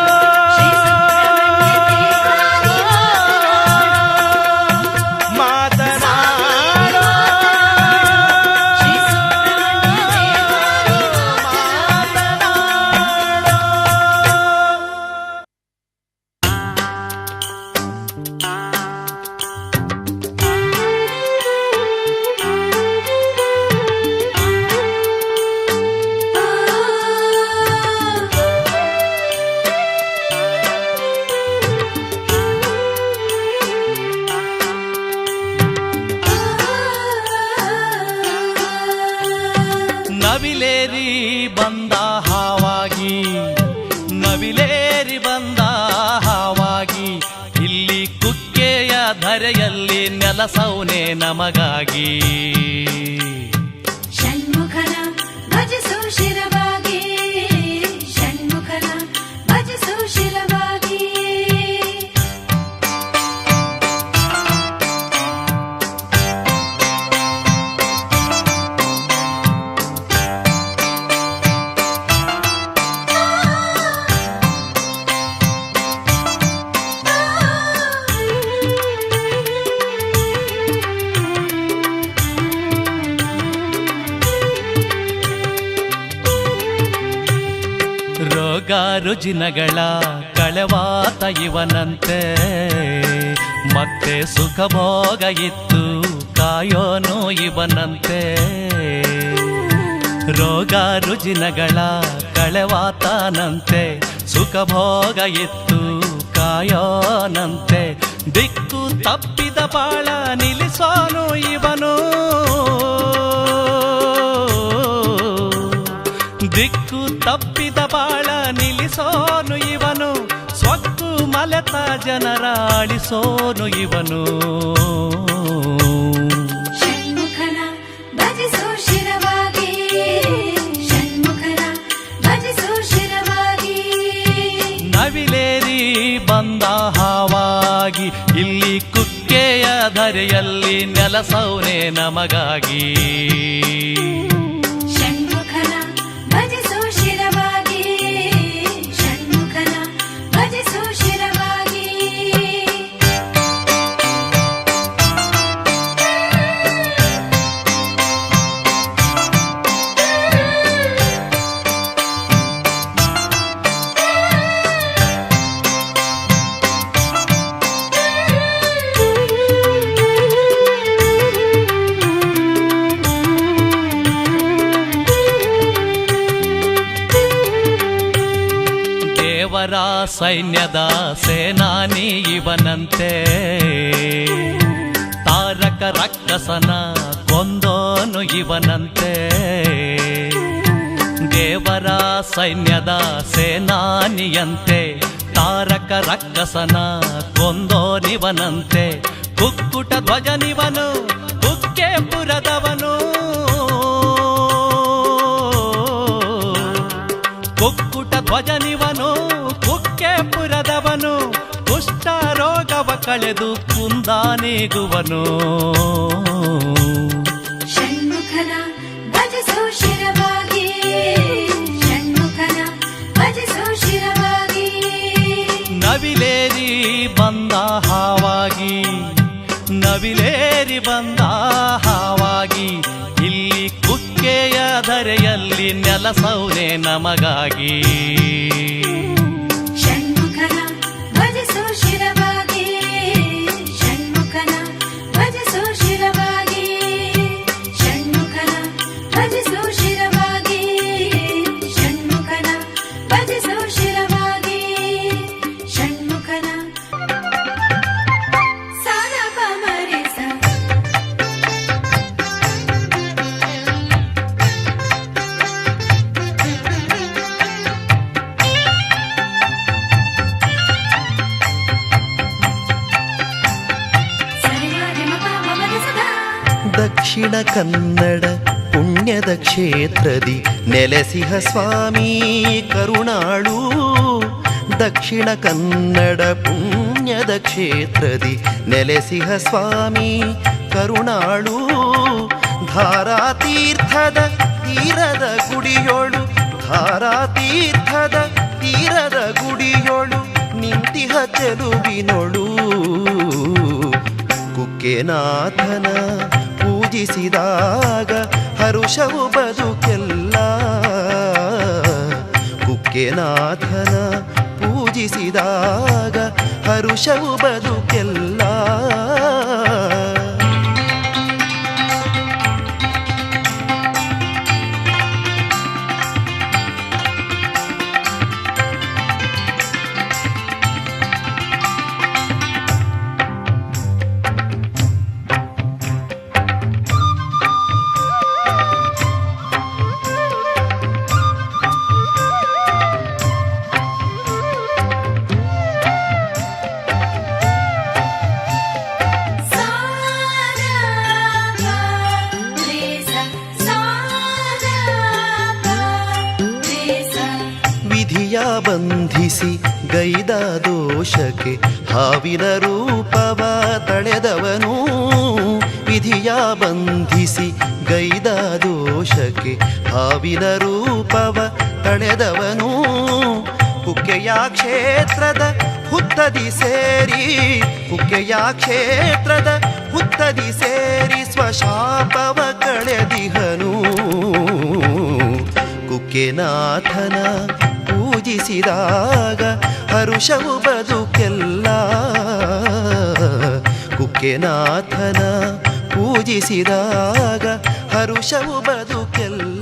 ನವಿಲೇರಿ ಬಂದ ಹಾವಾಗಿ, ನವಿಲೇರಿ ಬಂದ ಹಾವಾಗಿ, ಇಲ್ಲಿ ಕುಕ್ಕೆಯ ಧರೆಯಲ್ಲಿ ನೆಲಸೌನೆ ನಮಗಾಗಿ. ಷಣ್ಮುಖನ ಭಜಿಸು ಶಿರವಾಗಿ, ಷಣ್ಮುಖನ ಭಜಿಸು ಶಿರವಾಗಿ. ರೋಗ ರುಜಿನಗಳ ಕಳೆವಾತ ಇವನಂತೆ, ಮತ್ತೆ ಸುಖಭೋಗ ಇತ್ತು ಕಾಯೋನು ಇವನಂತೆ. ರೋಗ ರುಜಿನಗಳ ಕಳೆವಾತನಂತೆ, ಸುಖಭೋಗ ಇತ್ತು ಕಾಯೋನಂತೆ. ದಿಕ್ಕು ತಪ್ಪಿದ ಬಾಳ ನಿಲ್ಲಿಸೋನು ಇವನು, ದಿಕ್ಕು ತಪ್ಪಿದ ಬಾಳ ನಿಲ್ಲಿಸೋನು ಇವನು. ಸ್ವಕ್ಕು ಮಲೆತ ಜನರ ಅಳಿಸೋನು ಇವನು. ಷಣ್ಮುಖನ ಭಜಿಸು ಶಿರವಾಗಿ, ಷಣ್ಮುಖನ ಭಜಿಸು ಶಿರವಾಗಿ. ನವಿಲೇರಿ ಬಂದ ಹಾವಾಗಿ, ಇಲ್ಲಿ ಕುಕ್ಕೆಯ ಧರೆಯಲ್ಲಿ ನೆಲಸೌನೆ ನಮಗಾಗಿ. ಷಣ್ಮುಖನ ಭಜಿಸು ಶಿರವಾಗಿ, ಷಣ್ಮುಖನ ಭಜಿಸು ಶಿರವಾಗಿ. ದೇವರ ಸೈನ್ಯದ ಸೇನಾನಿ ಇವನಂತೆ, ತಾರಕ ರಕ್ಕಸನ ಕೊಂದೋನು ಇವನಂತೆ. ದೇವರ ಸೈನ್ಯದ ಸೇನಾನಿಯಂತೆ, ತಾರಕ ರಕ್ಕಸನ ಕೊಂದೋನಿವನಂತೆ. ಕುಕ್ಕುಟ ಧ್ವಜನಿವನು, ಕುಕ್ಕೆಪುರದವನು. ಕುಕ್ಕುಟ ಧ್ವಜನಿವನು, ಕುಕ್ಕೆಪುರದವನು. ಕುಷ್ಠ ರೋಗವ ಕಳೆದು ಕುಂದಾನೇಗುವನು. ಷಣ್ಮುಖನ ಭಜಿಸು ಶಿರವಾಗಿ, ಷಣ್ಮುಖನ ಭಜಿಸು ಶಿರವಾಗಿ. ನವಿಲೇರಿ ಬಂದ ಹಾವಾಗಿ, ನವಿಲೇರಿ ಬಂದ ಹಾವಾಗಿ, ಇಲ್ಲಿ ಕುಕ್ಕೆ ಕುಕ್ಕೆಯ ಧರೆಯಲ್ಲಿ ನೆಲಸೌನೆ ನಮಗಾಗಿ. ಷಣ್ಮುಖನ ಭಜಿಸೋ ಶಿರವಾಗಿ, ಷಣ್ಮುಖನ ಭಜಿಸೋ ಶಿರವಾಗಿ, ಷಣ್ಮುಖನ ಭಜಿಸೋ ಶಿರವಾಗಿ, ಷಣ್ಮುಖನ ಭಜಿಸೋ ಶಿರವಾಗಿ, ಷಣ್ಮುಖನ ಸಾಲ ಪಮರಿಸ ದಕ್ಷಿಣ ಕನ್ನಡ ಪುಣ್ಯದ ಕ್ಷೇತ್ರದಿ ನೆಲೆಸಿಹ ಸ್ವಾಮಿ ಕರುಣಾಳು. ದಕ್ಷಿಣ ಕನ್ನಡ ಪುಣ್ಯದ ಕ್ಷೇತ್ರದಿ ನೆಲೆಸಿಹ ಸ್ವಾಮಿ ಕರುಣಾಳು. ಧಾರಾತೀರ್ಥದ ತೀರದ ಗುಡಿಯೋಳು, ಧಾರಾತೀರ್ಥದ ತೀರದ ಗುಡಿಯೋಳು ನಿಂತಿಹ ಚೆಲುವಿನೊಳು. ಕುಕ್ಕೆನಾಥನ ಪೂಜಿಸಿದಾಗ ಹರುಷವು ಬದುಕೆಲ್ಲ. ಕುಕ್ಕೆನಾಥನ ಪೂಜಿಸಿದಾಗ ಹರುಷವು ಬದುಕೆಲ್ಲ. ಬಂಧಿಸಿ ಗೈದ ದೋಷಕ್ಕೆ ಹಾವಿನ ರೂಪವ ತಳೆದವನು. ವಿಧಿಯ ಬಂಧಿಸಿ ಗೈದ ದೋಷಕ್ಕೆ ಹಾವಿನ ರೂಪವ ತಳೆದವನು. ಕುಕ್ಕೆಯ ಕ್ಷೇತ್ರದ ಹುತ್ತದಿ ಸೇರಿ, ಕುಕ್ಕೆಯ ಕ್ಷೇತ್ರದ ಹುತ್ತದಿ ಸೇರಿ ಸ್ವಶಾಪವ ಕಳೆದಿಹನು. ಕುಕ್ಕೆನಾಥನ ಪೂಜಿಸಿದಾಗ ಹರುಷವು ಬದುಕೆಲ್ಲ. ಕುಕ್ಕೆನಾಥನ ಪೂಜಿಸಿದಾಗ ಹರುಷವು ಬದುಕೆಲ್ಲ.